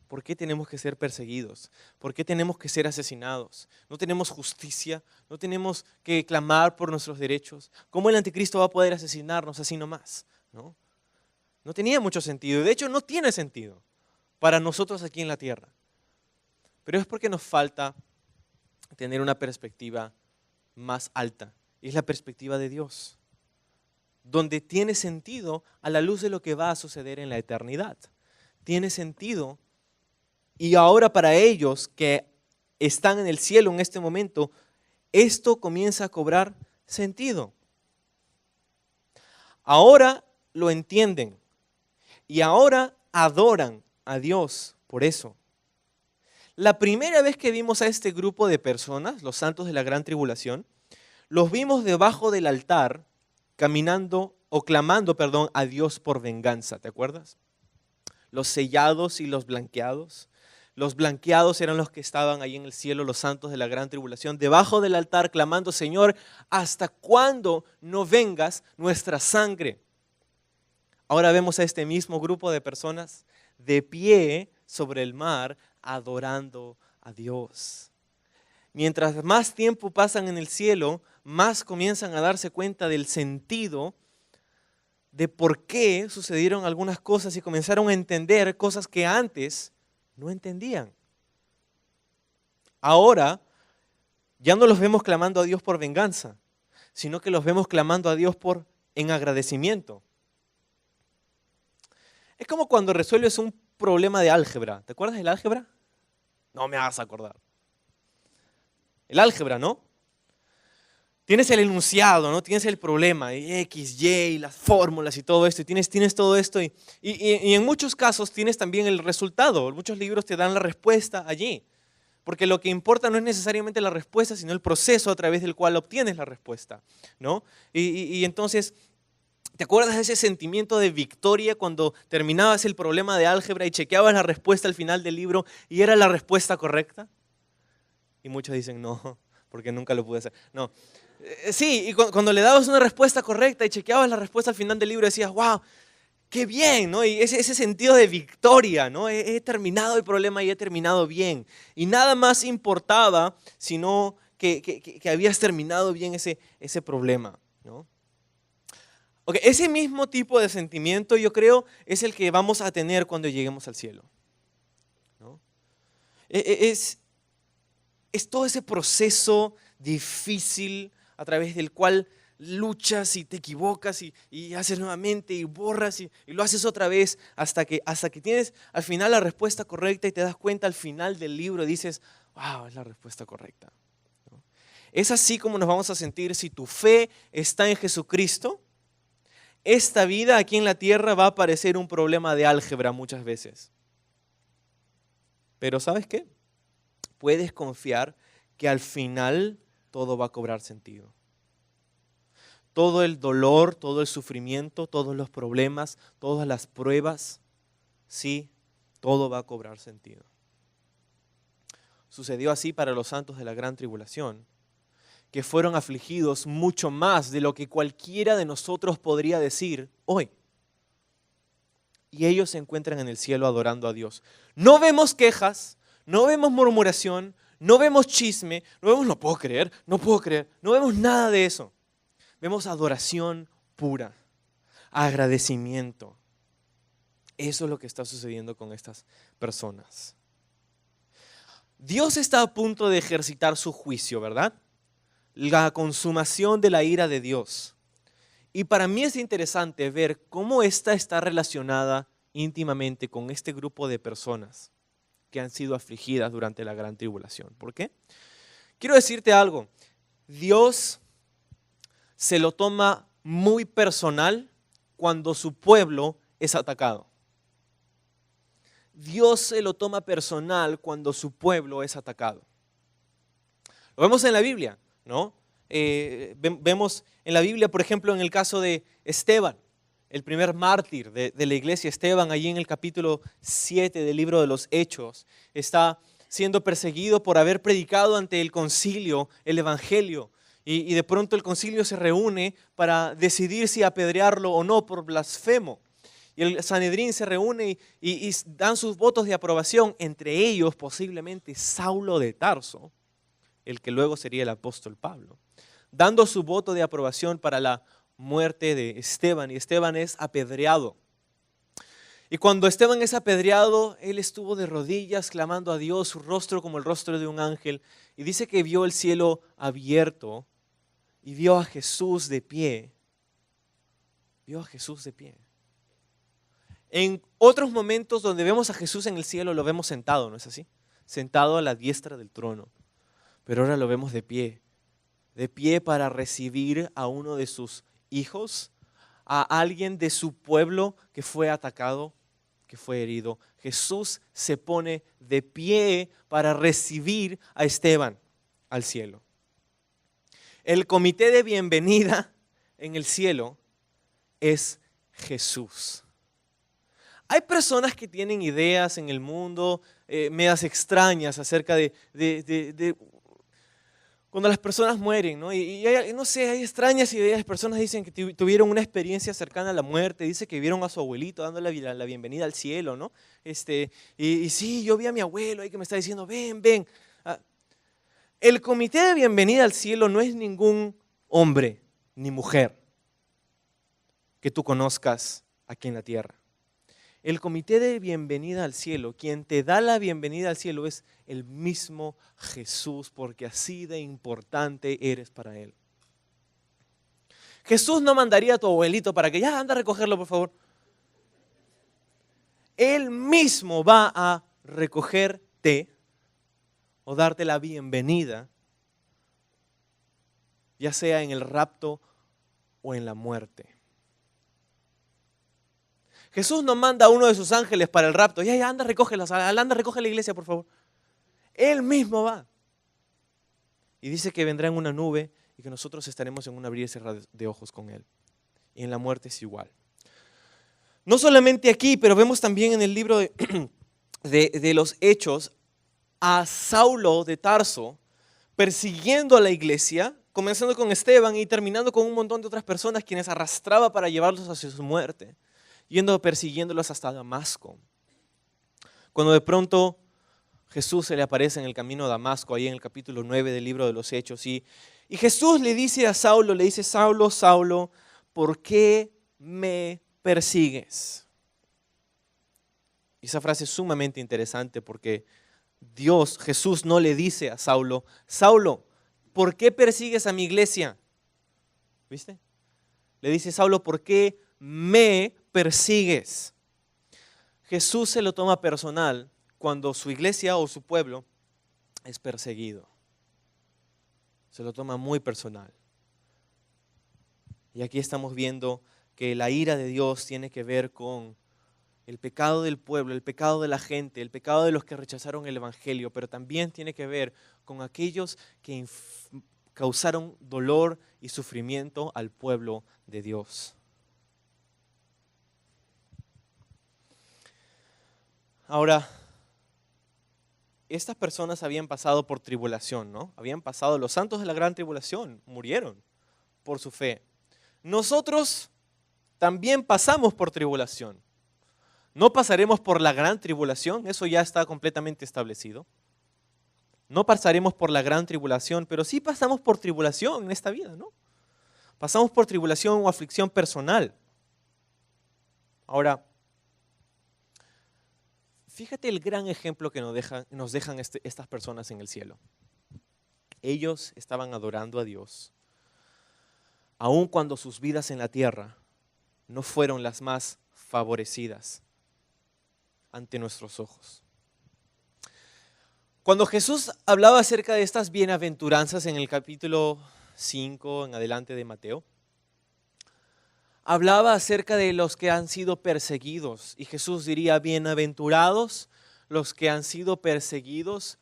¿Por qué tenemos que ser perseguidos? ¿Por qué tenemos que ser asesinados? ¿No tenemos justicia? ¿No tenemos que clamar por nuestros derechos? ¿Cómo el anticristo va a poder asesinarnos así nomás? ¿No? No tenía mucho sentido. De hecho, no tiene sentido para nosotros aquí en la tierra. Pero es porque nos falta tener una perspectiva más alta. Y es la perspectiva de Dios, donde tiene sentido a la luz de lo que va a suceder en la eternidad. Tiene sentido. Y ahora para ellos que están en el cielo en este momento, esto comienza a cobrar sentido. Ahora lo entienden y ahora adoran a Dios por eso. La primera vez que vimos a este grupo de personas, los santos de la gran tribulación, los vimos debajo del altar caminando o clamando, a Dios por venganza, ¿te acuerdas? Los sellados y los blanqueados. Los blanqueados eran los que estaban ahí en el cielo, los santos de la gran tribulación, debajo del altar clamando, Señor, ¿hasta cuándo no vengas nuestra sangre? Ahora vemos a este mismo grupo de personas de pie sobre el mar, adorando a Dios. Mientras más tiempo pasan en el cielo, más comienzan a darse cuenta del sentido de por qué sucedieron algunas cosas y comenzaron a entender cosas que antes no entendían. Ahora ya no los vemos clamando a Dios por venganza, sino que los vemos clamando a Dios en agradecimiento. Es como cuando resuelves un problema de álgebra. ¿Te acuerdas del álgebra? No me hagas acordar. El álgebra, ¿no? Tienes el enunciado, ¿no? Tienes el problema, X, Y, las fórmulas y todo esto, y tienes todo esto, y en muchos casos tienes también el resultado. Muchos libros te dan la respuesta allí, porque lo que importa no es necesariamente la respuesta, sino el proceso a través del cual obtienes la respuesta, ¿no? Y entonces, ¿te acuerdas de ese sentimiento de victoria cuando terminabas el problema de álgebra y chequeabas la respuesta al final del libro y era la respuesta correcta? Y muchos dicen, no, porque nunca lo pude hacer. No. Sí, y cuando le dabas una respuesta correcta y chequeabas la respuesta al final del libro, decías, wow, qué bien, ¿no? Y ese sentido de victoria, ¿no? He terminado el problema y he terminado bien. Y nada más importaba, sino que habías terminado bien ese problema, ¿no? Okay, ese mismo tipo de sentimiento, yo creo, es el que vamos a tener cuando lleguemos al cielo, ¿no? Es todo ese proceso difícil a través del cual luchas y te equivocas y haces nuevamente y borras y lo haces otra vez hasta que tienes al final la respuesta correcta y te das cuenta al final del libro y dices, wow, es la respuesta correcta, ¿no? Es así como nos vamos a sentir si tu fe está en Jesucristo. Esta vida aquí en la tierra va a parecer un problema de álgebra muchas veces. Pero ¿sabes qué? Puedes confiar que al final todo va a cobrar sentido. Todo el dolor, todo el sufrimiento, todos los problemas, todas las pruebas, sí, todo va a cobrar sentido. Sucedió así para los santos de la gran tribulación, que fueron afligidos mucho más de lo que cualquiera de nosotros podría decir hoy. Y ellos se encuentran en el cielo adorando a Dios. No vemos quejas, no vemos murmuración, no vemos chisme, no vemos no puedo creer, no vemos nada de eso. Vemos adoración pura, agradecimiento. Eso es lo que está sucediendo con estas personas. Dios está a punto de ejercitar su juicio, ¿verdad? La consumación de la ira de Dios. Y para mí es interesante ver cómo esta está relacionada íntimamente con este grupo de personas que han sido afligidas durante la gran tribulación. ¿Por qué? Quiero decirte algo. Dios se lo toma muy personal cuando su pueblo es atacado. Dios se lo toma personal cuando su pueblo es atacado. Lo vemos en la Biblia, ¿no? Vemos en la Biblia, por ejemplo, en el caso de Esteban. el primer mártir de la iglesia, Esteban, allí en el capítulo 7 del libro de los Hechos, está siendo perseguido por haber predicado ante el concilio el evangelio. Y de pronto el concilio se reúne para decidir si apedrearlo o no por blasfemo. Y el Sanedrín se reúne y dan sus votos de aprobación, entre ellos posiblemente Saulo de Tarso, el que luego sería el apóstol Pablo, dando su voto de aprobación para la muerte de Esteban, y Esteban es apedreado. Y cuando Esteban es apedreado, él estuvo de rodillas clamando a Dios, su rostro como el rostro de un ángel, y dice que vio el cielo abierto y vio a Jesús de pie. Vio a Jesús de pie. En otros momentos donde vemos a Jesús en el cielo, lo vemos sentado, ¿no es así? Sentado a la diestra del trono. Pero ahora lo vemos de pie para recibir a uno de sus hijos, a alguien de su pueblo que fue atacado, que fue herido. Jesús se pone de pie para recibir a Esteban al cielo. El comité de bienvenida en el cielo es Jesús. Hay personas que tienen ideas en el mundo medias extrañas acerca de cuando las personas mueren, ¿no? Y hay, no sé, hay extrañas ideas. Personas dicen que tuvieron una experiencia cercana a la muerte. Dice que vieron a su abuelito dándole la bienvenida al cielo, ¿no? Y sí, yo vi a mi abuelo ahí que me está diciendo, ven, ven. El comité de bienvenida al cielo no es ningún hombre ni mujer que tú conozcas aquí en la tierra. El comité de bienvenida al cielo, quien te da la bienvenida al cielo es el mismo Jesús, porque así de importante eres para Él. Jesús no mandaría a tu abuelito para que ya anda a recogerlo, por favor. Él mismo va a recogerte o darte la bienvenida, ya sea en el rapto o en la muerte. Jesús no manda a uno de sus ángeles para el rapto. Ya, anda, recógelas, anda, recoge la iglesia, por favor. Él mismo va. Y dice que vendrá en una nube y que nosotros estaremos en un abrir y cerrar de ojos con Él. Y en la muerte es igual. No solamente aquí, pero vemos también en el libro de los Hechos a Saulo de Tarso persiguiendo a la iglesia, comenzando con Esteban y terminando con un montón de otras personas quienes arrastraba para llevarlos hacia su muerte, yendo persiguiéndolos hasta Damasco. Cuando de pronto Jesús se le aparece en el camino a Damasco, ahí en el capítulo 9 del libro de los Hechos, y Jesús le dice a Saulo, le dice, Saulo, Saulo, ¿por qué me persigues? Y esa frase es sumamente interesante porque Jesús no le dice a Saulo, Saulo, ¿por qué persigues a mi iglesia? ¿Viste? Le dice, Saulo, ¿por qué me persigues? Jesús se lo toma personal cuando su iglesia o su pueblo es perseguido. Se lo toma muy personal. Y aquí estamos viendo que la ira de Dios tiene que ver con el pecado del pueblo, el pecado de la gente, el pecado de los que rechazaron el evangelio, pero también tiene que ver con aquellos que causaron dolor y sufrimiento al pueblo de Dios. Ahora, estas personas habían pasado por tribulación, ¿no? Habían pasado, los santos de la gran tribulación murieron por su fe. Nosotros también pasamos por tribulación. No pasaremos por la gran tribulación, eso ya está completamente establecido. No pasaremos por la gran tribulación, pero sí pasamos por tribulación en esta vida, ¿no? Pasamos por tribulación o aflicción personal. Ahora, fíjate el gran ejemplo que nos dejan estas personas en el cielo. Ellos estaban adorando a Dios, aun cuando sus vidas en la tierra no fueron las más favorecidas ante nuestros ojos. Cuando Jesús hablaba acerca de estas bienaventuranzas en el capítulo 5 en adelante de Mateo, hablaba acerca de los que han sido perseguidos. Y Jesús diría, bienaventurados los que han sido perseguidos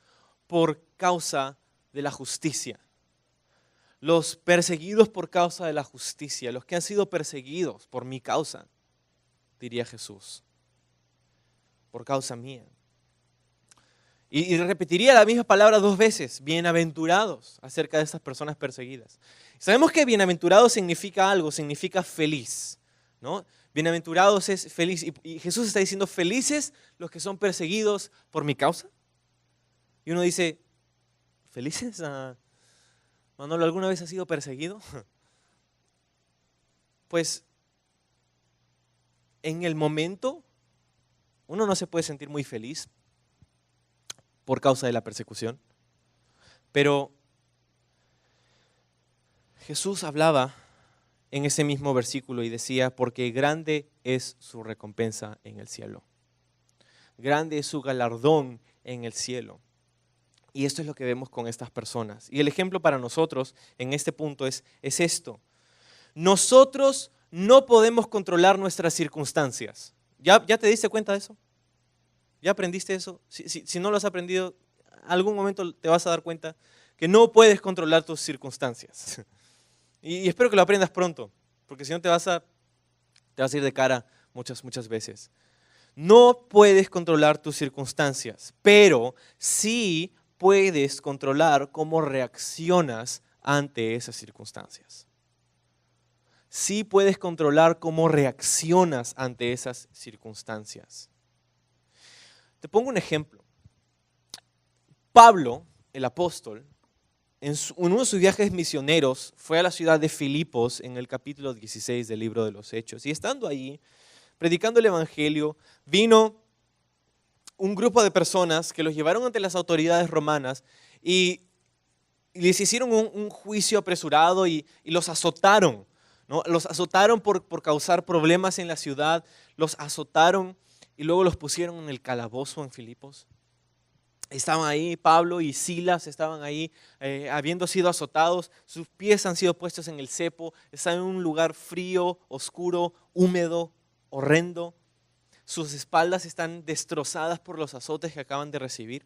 por causa de la justicia. Los perseguidos por causa de la justicia, los que han sido perseguidos por mi causa. diría Jesús, por causa mía. Y repetiría la misma palabra 2 veces, bienaventurados, acerca de estas personas perseguidas. Sabemos que bienaventurado significa algo, significa feliz, ¿no? Bienaventurados es feliz. Y Jesús está diciendo, felices los que son perseguidos por mi causa. Y uno dice, ¿felices? Manolo, ¿alguna vez has sido perseguido? Pues en el momento uno no se puede sentir muy feliz por causa de la persecución, pero Jesús hablaba en ese mismo versículo y decía, porque grande es su recompensa en el cielo, grande es su galardón en el cielo. Y esto es lo que vemos con estas personas. Y el ejemplo para nosotros en este punto es esto. Nosotros no podemos controlar nuestras circunstancias. ¿Ya te diste cuenta de eso? ¿Ya aprendiste eso? Si no lo has aprendido, algún momento te vas a dar cuenta que no puedes controlar tus circunstancias. Y espero que lo aprendas pronto, porque si no te vas a ir de cara muchas veces. No puedes controlar tus circunstancias, pero sí puedes controlar cómo reaccionas ante esas circunstancias. Sí puedes controlar cómo reaccionas ante esas circunstancias. Te pongo un ejemplo. Pablo, el apóstol, en uno de sus viajes misioneros fue a la ciudad de Filipos en el capítulo 16 del libro de los Hechos. Y estando allí, predicando el evangelio, vino un grupo de personas que los llevaron ante las autoridades romanas y les hicieron un juicio apresurado y los azotaron, ¿no? Los azotaron por causar problemas en la ciudad, los azotaron y luego los pusieron en el calabozo en Filipos. Estaban ahí, Pablo y Silas estaban ahí, habiendo sido azotados, sus pies han sido puestos en el cepo, están en un lugar frío, oscuro, húmedo, horrendo. Sus espaldas están destrozadas por los azotes que acaban de recibir.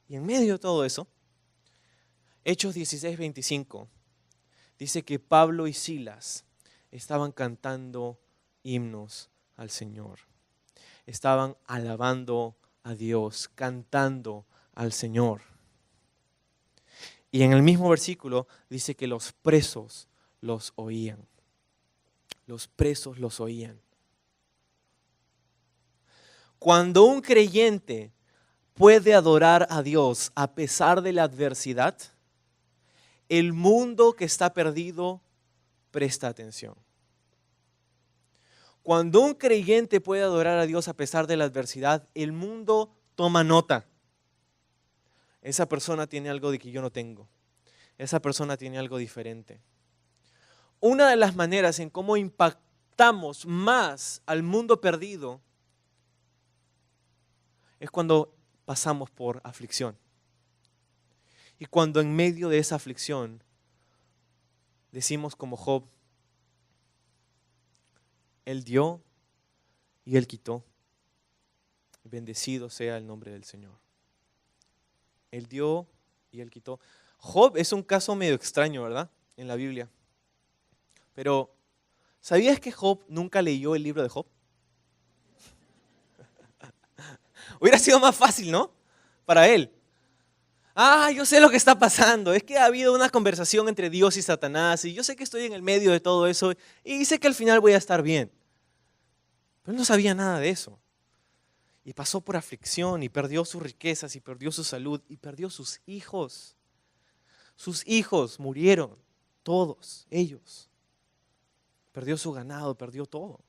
Y en medio de todo eso, Hechos 16:25, dice que Pablo y Silas estaban cantando himnos al Señor. Estaban alabando a Dios, cantando al Señor. Y en el mismo versículo dice que los presos los oían. Los presos los oían. Cuando un creyente puede adorar a Dios a pesar de la adversidad, el mundo que está perdido presta atención. Cuando un creyente puede adorar a Dios a pesar de la adversidad, el mundo toma nota. Esa persona tiene algo de que yo no tengo. Esa persona tiene algo diferente. Una de las maneras en cómo impactamos más al mundo perdido es cuando pasamos por aflicción. Y cuando en medio de esa aflicción decimos como Job, Él dio y Él quitó. Bendecido sea el nombre del Señor. Él dio y Él quitó. Job es un caso medio extraño, ¿verdad? En la Biblia. Pero, ¿sabías que Job nunca leyó el libro de Job? Hubiera sido más fácil, ¿no? Para él. Yo sé lo que está pasando. Es que ha habido una conversación entre Dios y Satanás y yo sé que estoy en el medio de todo eso y sé que al final voy a estar bien. Pero él no sabía nada de eso. Y pasó por aflicción y perdió sus riquezas y perdió su salud y perdió sus hijos. Sus hijos murieron, todos ellos. Perdió su ganado, perdió todo.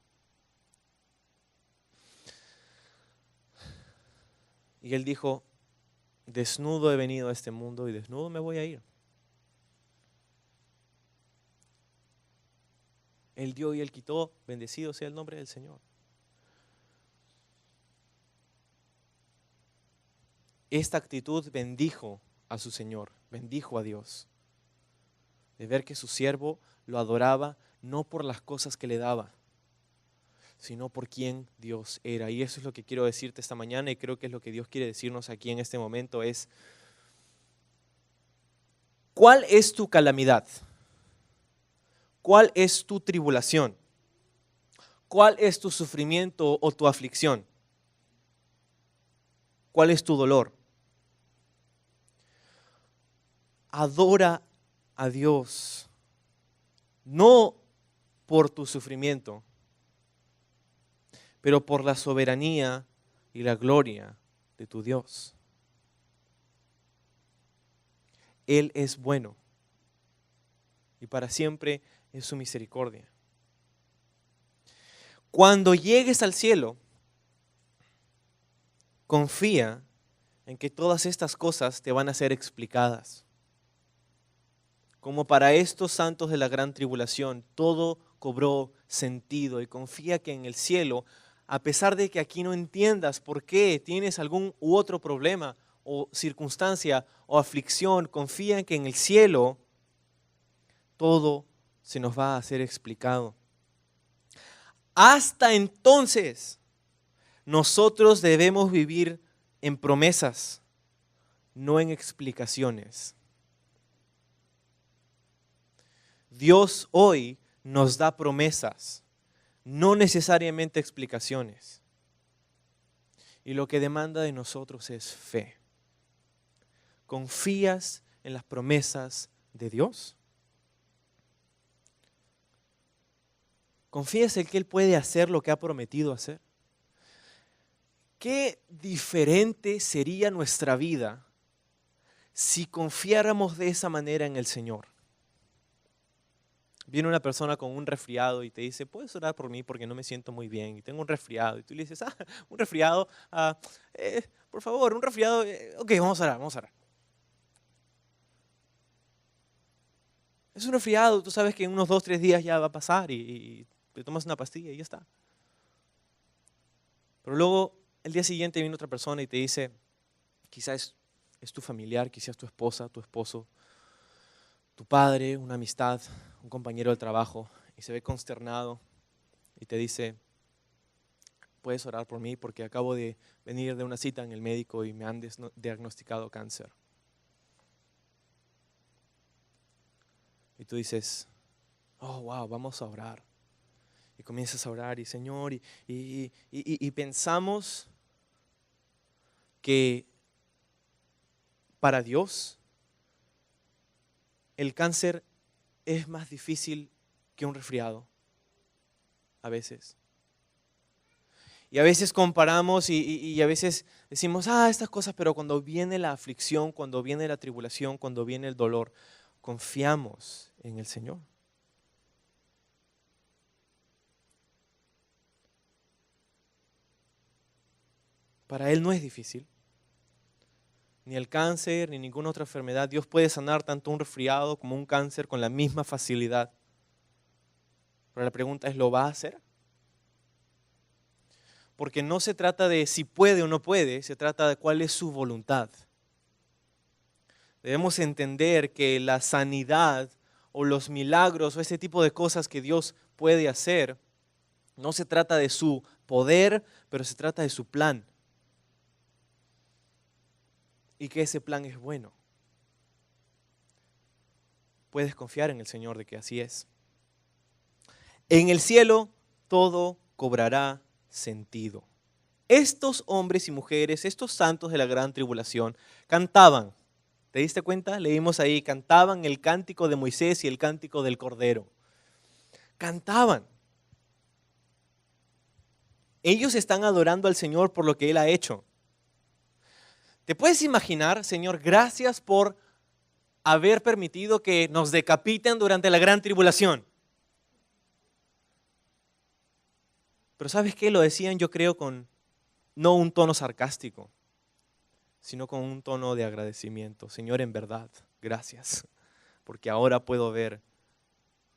Y él dijo, desnudo he venido a este mundo y desnudo me voy a ir. Él dio y Él quitó, bendecido sea el nombre del Señor. Esta actitud bendijo a su Señor, bendijo a Dios. De ver que su siervo lo adoraba no por las cosas que le daba, sino por quien Dios era. Y eso es lo que quiero decirte esta mañana y creo que es lo que Dios quiere decirnos aquí en este momento es, ¿cuál es tu calamidad? ¿Cuál es tu tribulación? ¿Cuál es tu sufrimiento o tu aflicción? ¿Cuál es tu dolor? Adora a Dios, no por tu sufrimiento, pero por la soberanía y la gloria de tu Dios. Él es bueno y para siempre es su misericordia. Cuando llegues al cielo, confía en que todas estas cosas te van a ser explicadas. Como para estos santos de la gran tribulación, todo cobró sentido y confía que en el cielo, a pesar de que aquí no entiendas por qué tienes algún u otro problema o circunstancia o aflicción, confía en que en el cielo todo se nos va a ser explicado. Hasta entonces, nosotros debemos vivir en promesas, no en explicaciones. Dios hoy nos da promesas, no necesariamente explicaciones. Y lo que demanda de nosotros es fe. ¿Confías en las promesas de Dios? ¿Confías en que Él puede hacer lo que ha prometido hacer? ¿Qué diferente sería nuestra vida si confiáramos de esa manera en el Señor? Viene una persona con un resfriado y te dice, ¿puedes orar por mí porque no me siento muy bien y tengo un resfriado? Y tú le dices, un resfriado, por favor, un resfriado, ok, vamos a orar. Es un resfriado, tú sabes que en unos 2 o 3 días ya va a pasar y te tomas una pastilla y ya está. Pero luego, el día siguiente viene otra persona y te dice, quizás es tu familiar, quizás tu esposa, tu esposo, tu padre, una amistad, un compañero de trabajo, y se ve consternado y te dice, puedes orar por mí porque acabo de venir de una cita en el médico y me han diagnosticado cáncer. Y tú dices, oh, wow, vamos a orar. Y comienzas a orar y Señor, y pensamos que para Dios el cáncer es más difícil que un resfriado, a veces. Y a veces comparamos y a veces decimos, estas cosas, pero cuando viene la aflicción, cuando viene la tribulación, cuando viene el dolor, confiamos en el Señor. Para Él no es difícil. Ni el cáncer, ni ninguna otra enfermedad. Dios puede sanar tanto un resfriado como un cáncer con la misma facilidad. Pero la pregunta es, ¿lo va a hacer? Porque no se trata de si puede o no puede, se trata de cuál es su voluntad. Debemos entender que la sanidad o los milagros o ese tipo de cosas que Dios puede hacer, no se trata de su poder, pero se trata de su plan. Y que ese plan es bueno. Puedes confiar en el Señor de que así es. En el cielo todo cobrará sentido. Estos hombres y mujeres, estos santos de la gran tribulación, cantaban. ¿Te diste cuenta? Leímos ahí, cantaban el cántico de Moisés y el cántico del Cordero. Cantaban. Ellos están adorando al Señor por lo que Él ha hecho. ¿Te puedes imaginar, Señor, gracias por haber permitido que nos decapiten durante la gran tribulación? Pero ¿sabes qué? Lo decían, yo creo, con no un tono sarcástico, sino con un tono de agradecimiento. Señor, en verdad, gracias, porque ahora puedo ver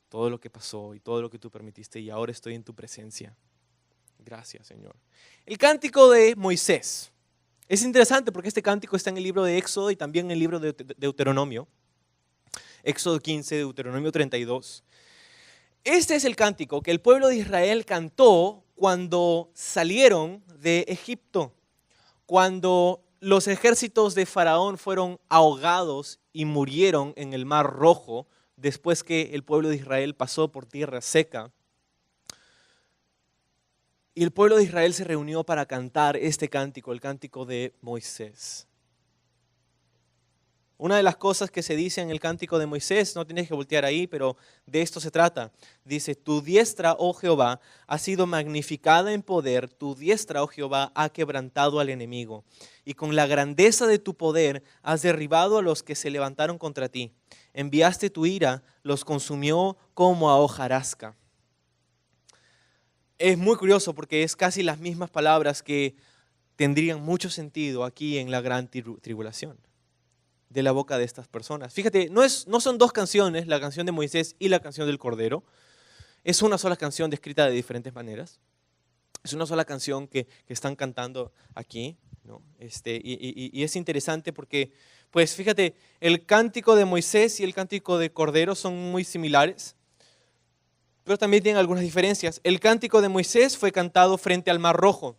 todo lo que pasó y todo lo que tú permitiste y ahora estoy en tu presencia. Gracias, Señor. El cántico de Moisés. Es interesante porque este cántico está en el libro de Éxodo y también en el libro de Deuteronomio. Éxodo 15, Deuteronomio 32. Este es el cántico que el pueblo de Israel cantó cuando salieron de Egipto, cuando los ejércitos de Faraón fueron ahogados y murieron en el Mar Rojo después que el pueblo de Israel pasó por tierra seca. Y el pueblo de Israel se reunió para cantar este cántico, el cántico de Moisés. Una de las cosas que se dice en el cántico de Moisés, no tienes que voltear ahí, pero de esto se trata. Dice, tu diestra, oh Jehová, ha sido magnificada en poder, tu diestra, oh Jehová, ha quebrantado al enemigo. Y con la grandeza de tu poder has derribado a los que se levantaron contra ti. Enviaste tu ira, los consumió como a hojarasca. Es muy curioso porque es casi las mismas palabras que tendrían mucho sentido aquí en la gran tribulación de la boca de estas personas. Fíjate, no son dos canciones, la canción de Moisés y la canción del Cordero. Es una sola canción descrita de diferentes maneras. Es una sola canción que están cantando aquí, ¿no? Y es interesante porque, pues fíjate, el cántico de Moisés y el cántico de Cordero son muy similares, pero también tienen algunas diferencias. El cántico de Moisés fue cantado frente al Mar Rojo.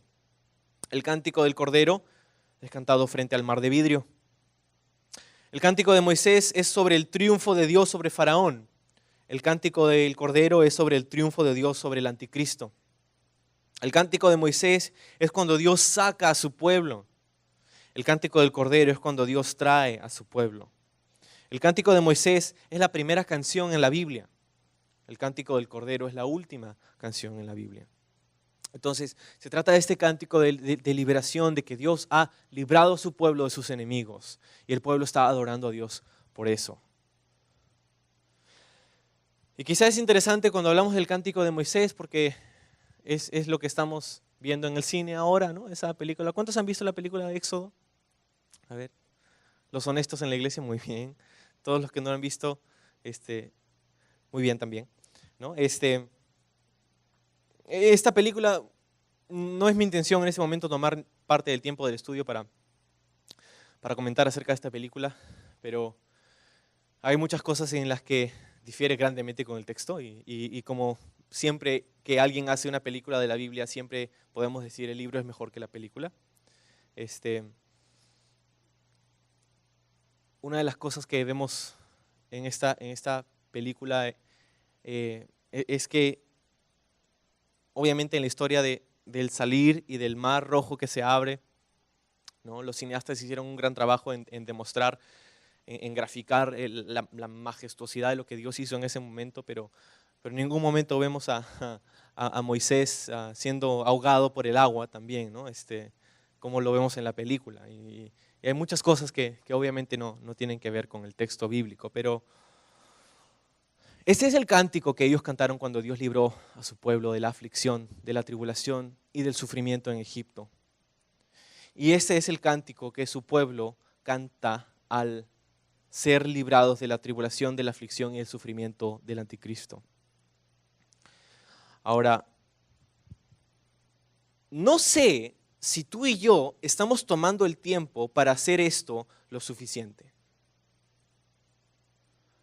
El cántico del Cordero es cantado frente al Mar de Vidrio. El cántico de Moisés es sobre el triunfo de Dios sobre Faraón. El cántico del Cordero es sobre el triunfo de Dios sobre el anticristo. El cántico de Moisés es cuando Dios saca a su pueblo. El cántico del Cordero es cuando Dios trae a su pueblo. El cántico de Moisés es la primera canción en la Biblia. El cántico del Cordero es la última canción en la Biblia. Entonces, se trata de este cántico de liberación, de que Dios ha librado a su pueblo de sus enemigos. Y el pueblo está adorando a Dios por eso. Y quizás es interesante cuando hablamos del cántico de Moisés, porque es lo que estamos viendo en el cine ahora, ¿no? Esa película. ¿Cuántos han visto la película de Éxodo? A ver, los honestos en la iglesia, muy bien. Todos los que no la han visto, muy bien también, ¿no? Esta película, no es mi intención en este momento tomar parte del tiempo del estudio para comentar acerca de esta película, pero hay muchas cosas en las que difiere grandemente con el texto y como siempre que alguien hace una película de la Biblia, siempre podemos decir el libro es mejor que la película. Una de las cosas que vemos en esta película es que obviamente en la historia del salir y del mar rojo que se abre, ¿no? Los cineastas hicieron un gran trabajo en demostrar, en graficar la majestuosidad de lo que Dios hizo en ese momento, pero en ningún momento vemos a Moisés siendo ahogado por el agua también, ¿no? Como lo vemos en la película. Y hay muchas cosas que obviamente no tienen que ver con el texto bíblico, pero este es el cántico que ellos cantaron cuando Dios libró a su pueblo de la aflicción, de la tribulación y del sufrimiento en Egipto. Y este es el cántico que su pueblo canta al ser librados de la tribulación, de la aflicción y el sufrimiento del anticristo. Ahora, no sé si tú y yo estamos tomando el tiempo para hacer esto lo suficiente.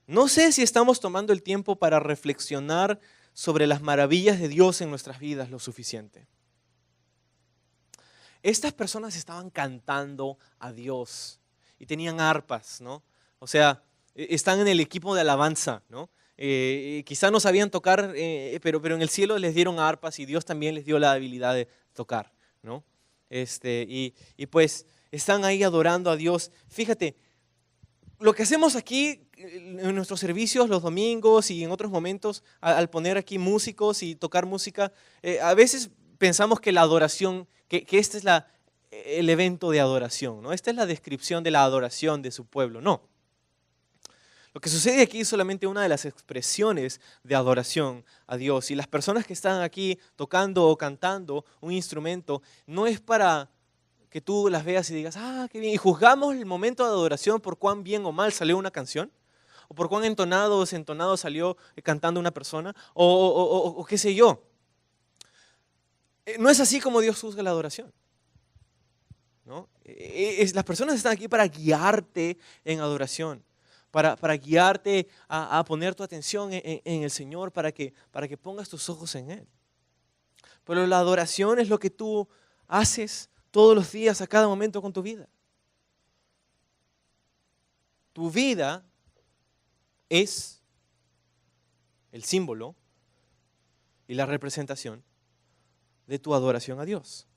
No sé si estamos tomando el tiempo para reflexionar sobre las maravillas de Dios en nuestras vidas lo suficiente. Estas personas estaban cantando a Dios y tenían arpas, ¿no? O sea, están en el equipo de alabanza, ¿no? Quizá no sabían tocar, pero en el cielo les dieron arpas y Dios también les dio la habilidad de tocar, ¿no? Y pues están ahí adorando a Dios. Fíjate, lo que hacemos aquí en nuestros servicios los domingos y en otros momentos, al poner aquí músicos y tocar música, a veces pensamos que la adoración, que este es el evento de adoración, ¿no? Esta es la descripción de la adoración de su pueblo. No. Lo que sucede aquí es solamente una de las expresiones de adoración a Dios. Y las personas que están aquí tocando o cantando un instrumento, no es para que tú las veas y digas, ah, qué bien. Y juzgamos el momento de adoración por cuán bien o mal salió una canción, o por cuán entonado o desentonado salió cantando una persona, o qué sé yo. No es así como Dios juzga la adoración, ¿no? Las personas están aquí para guiarte en adoración, para guiarte a poner tu atención en el Señor, para que pongas tus ojos en Él. Pero la adoración es lo que tú haces todos los días, a cada momento con tu vida. Tu vida es el símbolo y la representación de tu adoración a Dios.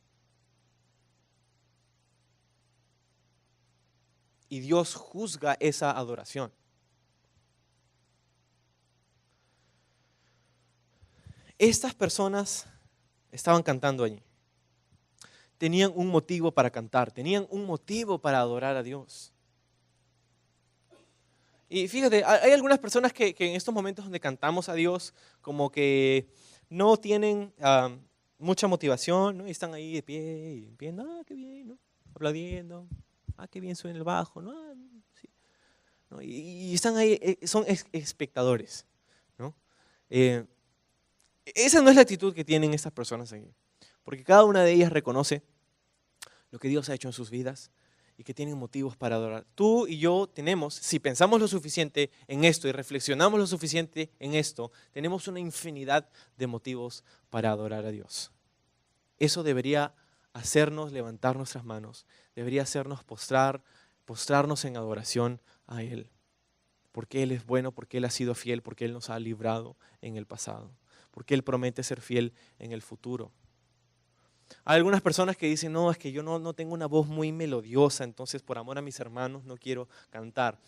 Y Dios juzga esa adoración. Estas personas estaban cantando allí. Tenían un motivo para cantar, tenían un motivo para adorar a Dios. Y fíjate, hay algunas personas que en estos momentos donde cantamos a Dios, como que no tienen mucha motivación, ¿no? Y están ahí de pie, y viendo, qué bien, ¿no? Aplaudiendo, qué bien suena el bajo, ¿no? Sí, ¿no? Y están ahí, son espectadores, ¿no? Esa no es la actitud que tienen estas personas aquí, porque cada una de ellas reconoce lo que Dios ha hecho en sus vidas y que tienen motivos para adorar. Tú y yo tenemos, si pensamos lo suficiente en esto y reflexionamos lo suficiente en esto, tenemos una infinidad de motivos para adorar a Dios. Eso debería hacernos levantar nuestras manos, debería hacernos postrarnos en adoración a Él, porque Él es bueno, porque Él ha sido fiel, porque Él nos ha librado en el pasado, porque Él promete ser fiel en el futuro. Hay algunas personas que dicen, no, es que yo no tengo una voz muy melodiosa, entonces por amor a mis hermanos no quiero cantar.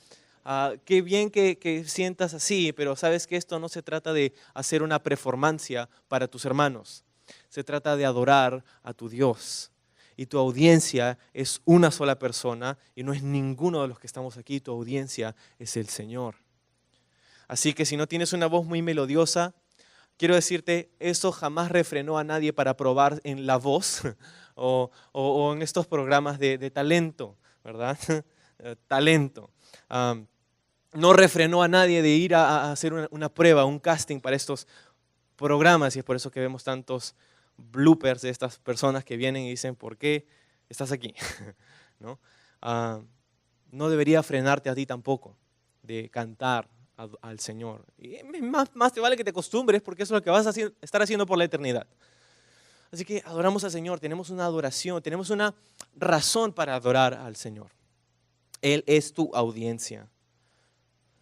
Qué bien que sientas así, pero sabes que esto no se trata de hacer una performancia para tus hermanos. Se trata de adorar a tu Dios. Y tu audiencia es una sola persona y no es ninguno de los que estamos aquí, tu audiencia es el Señor. Así que si no tienes una voz muy melodiosa, quiero decirte, eso jamás refrenó a nadie para probar en la voz o en estos programas de talento, ¿verdad? Talento. No refrenó a nadie de ir a hacer una prueba, un casting para estos programas, y es por eso que vemos tantos bloopers de estas personas que vienen y dicen, ¿por qué estás aquí? ¿No? No debería frenarte a ti tampoco de cantar al Señor. Y más te vale que te acostumbres, porque eso es lo que vas a estar haciendo por la eternidad. Así que adoramos al Señor, tenemos una adoración, tenemos una razón para adorar al Señor. Él es tu audiencia,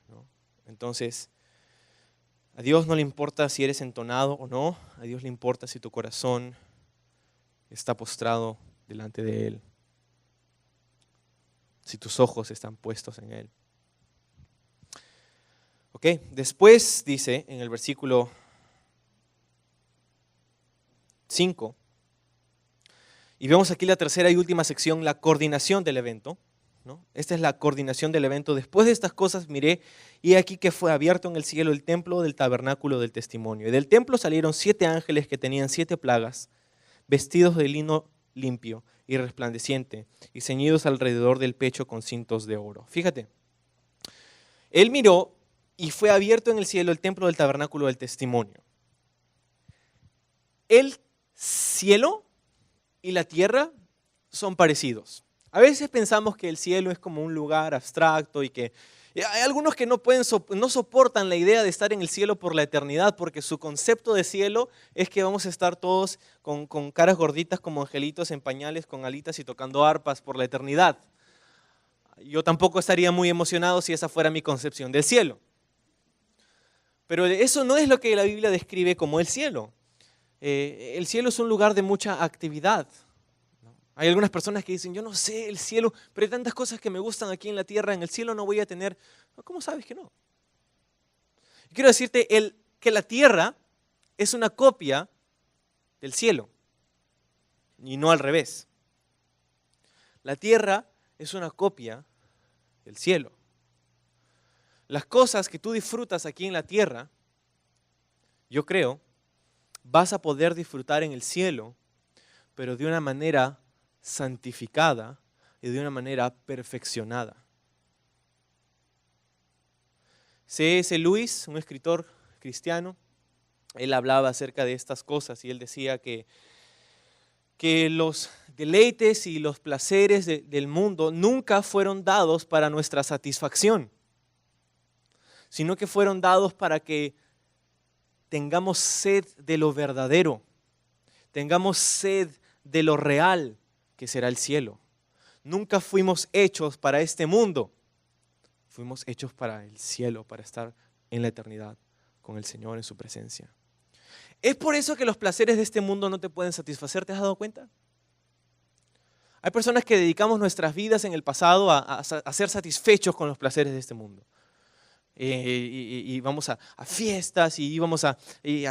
¿no? Entonces, a Dios no le importa si eres entonado o no, a Dios le importa si tu corazón está postrado delante de Él, si tus ojos están puestos en Él. Ok, después dice en el versículo 5, y vemos aquí la tercera y última sección, la coordinación del evento, ¿no? Esta es la coordinación del evento. Después de estas cosas miré, y aquí que fue abierto en el cielo el templo del tabernáculo del testimonio. Y del templo salieron 7 ángeles que tenían 7 plagas, vestidos de lino limpio y resplandeciente, y ceñidos alrededor del pecho con cintos de oro. Fíjate, él miró y fue abierto en el cielo el templo del tabernáculo del testimonio. El cielo y la tierra son parecidos. A veces pensamos que el cielo es como un lugar abstracto y que hay algunos que no soportan la idea de estar en el cielo por la eternidad, porque su concepto de cielo es que vamos a estar todos con caras gorditas como angelitos en pañales, con alitas y tocando arpas por la eternidad. Yo tampoco estaría muy emocionado si esa fuera mi concepción del cielo. Pero eso no es lo que la Biblia describe como el cielo. El cielo es un lugar de mucha actividad. Hay algunas personas que dicen, yo no sé el cielo, pero hay tantas cosas que me gustan aquí en la tierra, en el cielo no voy a tener. ¿Cómo sabes que no? Quiero decirte que la tierra es una copia del cielo y no al revés. La tierra es una copia del cielo. Las cosas que tú disfrutas aquí en la tierra, yo creo, vas a poder disfrutar en el cielo, pero de una manera santificada y de una manera perfeccionada. C.S. Lewis, un escritor cristiano, él hablaba acerca de estas cosas y él decía que los deleites y los placeres del mundo nunca fueron dados para nuestra satisfacción, sino que fueron dados para que tengamos sed de lo verdadero, tengamos sed de lo real, que será el cielo. Nunca fuimos hechos para este mundo, fuimos hechos para el cielo, para estar en la eternidad con el Señor en su presencia. Es por eso que los placeres de este mundo no te pueden satisfacer, ¿te has dado cuenta? Hay personas que dedicamos nuestras vidas en el pasado a ser satisfechos con los placeres de este mundo. Y vamos a fiestas y íbamos a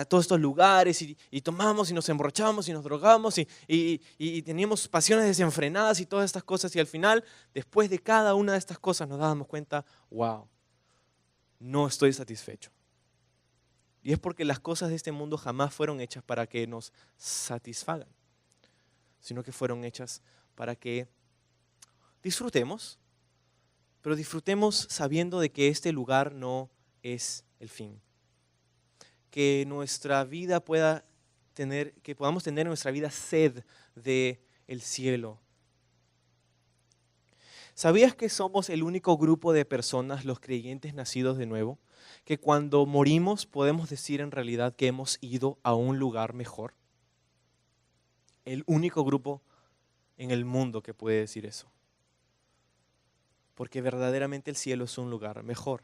todos estos lugares y tomamos y nos emborrachamos y nos drogamos y teníamos pasiones desenfrenadas y todas estas cosas, y al final, después de cada una de estas cosas, nos dábamos cuenta, wow, no estoy satisfecho. Y es porque las cosas de este mundo jamás fueron hechas para que nos satisfagan, sino que fueron hechas para que disfrutemos, pero disfrutemos sabiendo de que este lugar no es el fin. Que nuestra vida que podamos tener en nuestra vida sed del cielo. ¿Sabías que somos el único grupo de personas, los creyentes nacidos de nuevo, que cuando morimos podemos decir en realidad que hemos ido a un lugar mejor? El único grupo en el mundo que puede decir eso. Porque verdaderamente el cielo es un lugar mejor.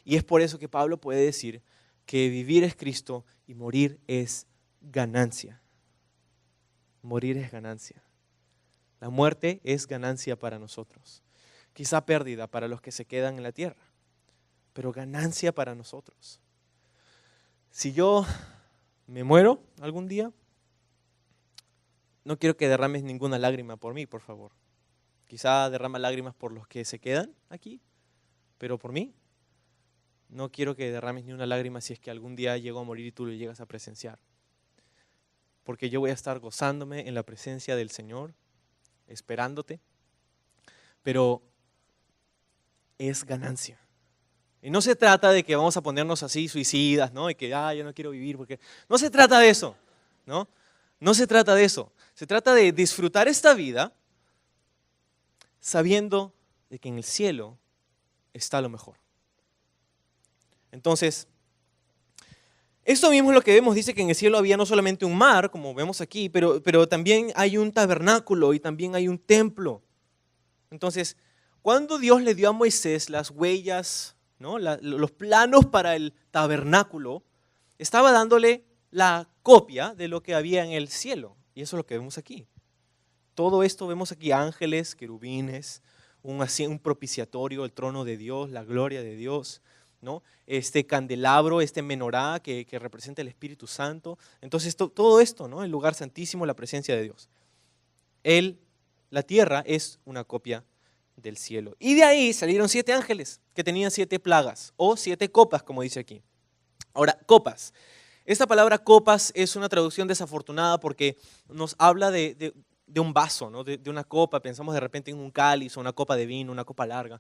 Y es por eso que Pablo puede decir que vivir es Cristo y morir es ganancia. Morir es ganancia. La muerte es ganancia para nosotros. Quizá pérdida para los que se quedan en la tierra, pero ganancia para nosotros. Si yo me muero algún día, no quiero que derrames ninguna lágrima por mí, por favor. Quizá derrama lágrimas por los que se quedan aquí, pero por mí no quiero que derrames ni una lágrima si es que algún día llego a morir y tú lo llegas a presenciar. Porque yo voy a estar gozándome en la presencia del Señor, esperándote, pero es ganancia. Y no se trata de que vamos a ponernos así suicidas, ¿no? Y que, yo no quiero vivir porque... No se trata de eso, ¿no? No se trata de eso. Se trata de disfrutar esta vida sabiendo de que en el cielo está lo mejor. Entonces, esto mismo es lo que vemos. Dice que en el cielo había no solamente un mar, como vemos aquí, pero también hay un tabernáculo y también hay un templo. Entonces, cuando Dios le dio a Moisés las huellas, ¿no? Los planos para el tabernáculo, estaba dándole la copia de lo que había en el cielo. Y eso es lo que vemos aquí. Todo esto vemos aquí: ángeles, querubines, un propiciatorio, el trono de Dios, la gloria de Dios, ¿no? Este candelabro, este menorá que representa el Espíritu Santo. Entonces todo esto, ¿no? El lugar santísimo, la presencia de Dios. La tierra es una copia del cielo. Y de ahí salieron 7 ángeles que tenían 7 plagas o 7 copas, como dice aquí. Ahora, copas. Esta palabra copas es una traducción desafortunada porque nos habla de un vaso, ¿no? De una copa. Pensamos de repente en un cáliz o una copa de vino, una copa larga.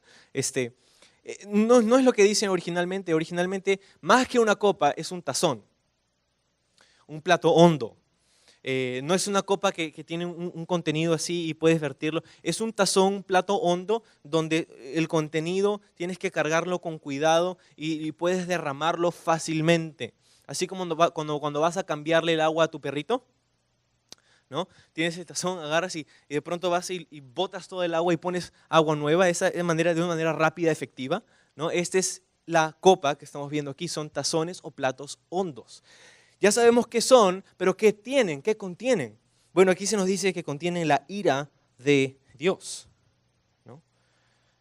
No es lo que dicen originalmente. Originalmente, más que una copa, es un tazón, un plato hondo. No es una copa que tiene un contenido así y puedes vertirlo. Es un tazón, un plato hondo, donde el contenido tienes que cargarlo con cuidado y puedes derramarlo fácilmente. Así como cuando vas a cambiarle el agua a tu perrito, ¿no? Tienes el tazón, agarras y de pronto vas y botas todo el agua y pones agua nueva. De una manera rápida, efectiva, ¿no? Esta es la copa que estamos viendo aquí. Son tazones o platos hondos. Ya sabemos qué son, pero ¿qué tienen? ¿Qué contienen? Bueno, aquí se nos dice que contienen la ira de Dios, ¿no?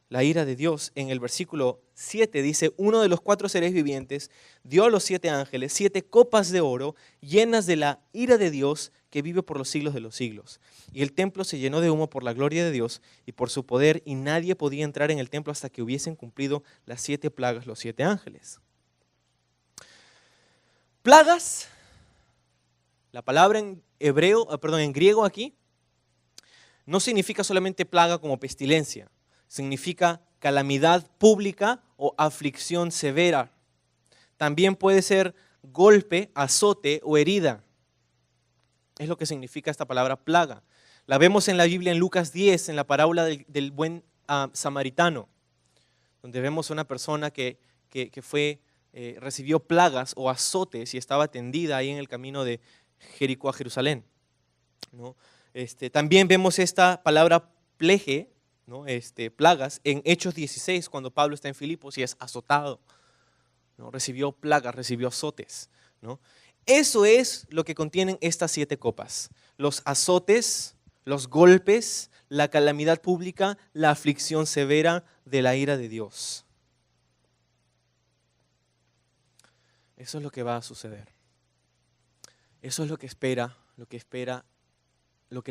La ira de Dios. En el versículo 7 dice: uno de los 4 seres vivientes dio a los 7 ángeles 7 copas de oro llenas de la ira de Dios que vive por los siglos de los siglos. Y el templo se llenó de humo por la gloria de Dios y por su poder, y nadie podía entrar en el templo hasta que hubiesen cumplido las 7 plagas, los 7 ángeles. Plagas, la palabra en griego aquí, no significa solamente plaga como pestilencia, significa calamidad pública o aflicción severa. También puede ser golpe, azote o herida. Es lo que significa esta palabra plaga. La vemos en la Biblia en Lucas 10, en la parábola del buen samaritano, donde vemos a una persona que recibió plagas o azotes y estaba tendida ahí en el camino de Jericó a Jerusalén, ¿no? También vemos esta palabra plege, ¿no? Plagas, en Hechos 16, cuando Pablo está en Filipos y es azotado, ¿no? Recibió plagas, recibió azotes, ¿no? Eso es lo que contienen estas 7 copas. Los azotes, los golpes, la calamidad pública, la aflicción severa de la ira de Dios. Eso es lo que va a suceder. Eso es lo que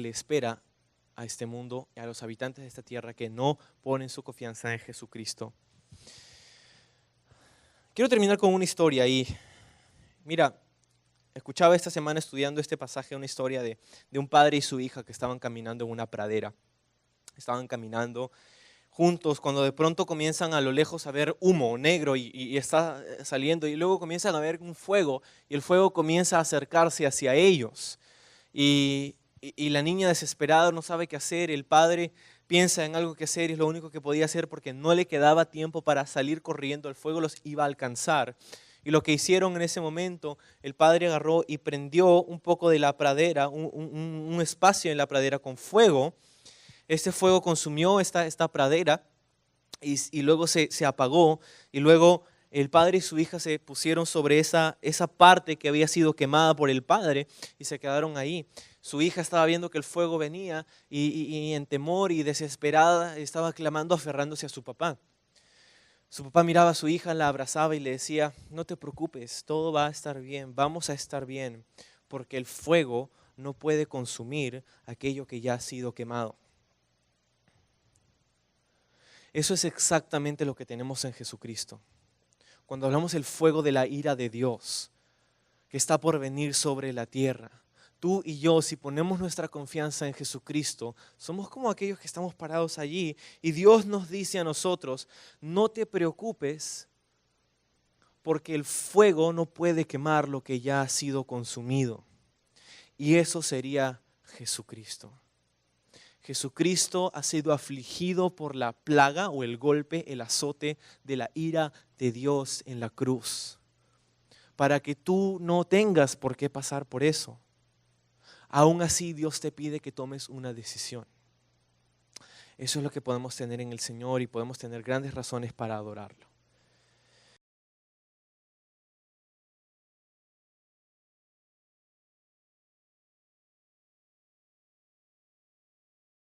le espera a este mundo y a los habitantes de esta tierra que no ponen su confianza en Jesucristo. Quiero terminar con una historia y mira, escuchaba esta semana estudiando este pasaje una historia de un padre y su hija que estaban caminando en una pradera. Estaban caminando juntos cuando de pronto comienzan a lo lejos a ver humo negro y está saliendo y luego comienzan a ver un fuego y el fuego comienza a acercarse hacia ellos. Y la niña desesperada no sabe qué hacer, el padre piensa en algo que hacer y es lo único que podía hacer porque no le quedaba tiempo para salir corriendo, el fuego los iba a alcanzar. Y lo que hicieron en ese momento, el padre agarró y prendió un poco de la pradera, un espacio en la pradera con fuego. Este fuego consumió esta pradera y luego se apagó y luego el padre y su hija se pusieron sobre esa parte que había sido quemada por el padre y se quedaron ahí. Su hija estaba viendo que el fuego venía y en temor y desesperada estaba clamando, aferrándose a su papá. Su papá miraba a su hija, la abrazaba y le decía, no te preocupes, todo va a estar bien, vamos a estar bien, porque el fuego no puede consumir aquello que ya ha sido quemado. Eso es exactamente lo que tenemos en Jesucristo. Cuando hablamos del fuego de la ira de Dios, que está por venir sobre la tierra, tú y yo, si ponemos nuestra confianza en Jesucristo, somos como aquellos que estamos parados allí y Dios nos dice a nosotros, no te preocupes porque el fuego no puede quemar lo que ya ha sido consumido. Y eso sería Jesucristo. Jesucristo ha sido afligido por la plaga o el golpe, el azote de la ira de Dios en la cruz, para que tú no tengas por qué pasar por eso. Aún así, Dios te pide que tomes una decisión. Eso es lo que podemos tener en el Señor y podemos tener grandes razones para adorarlo.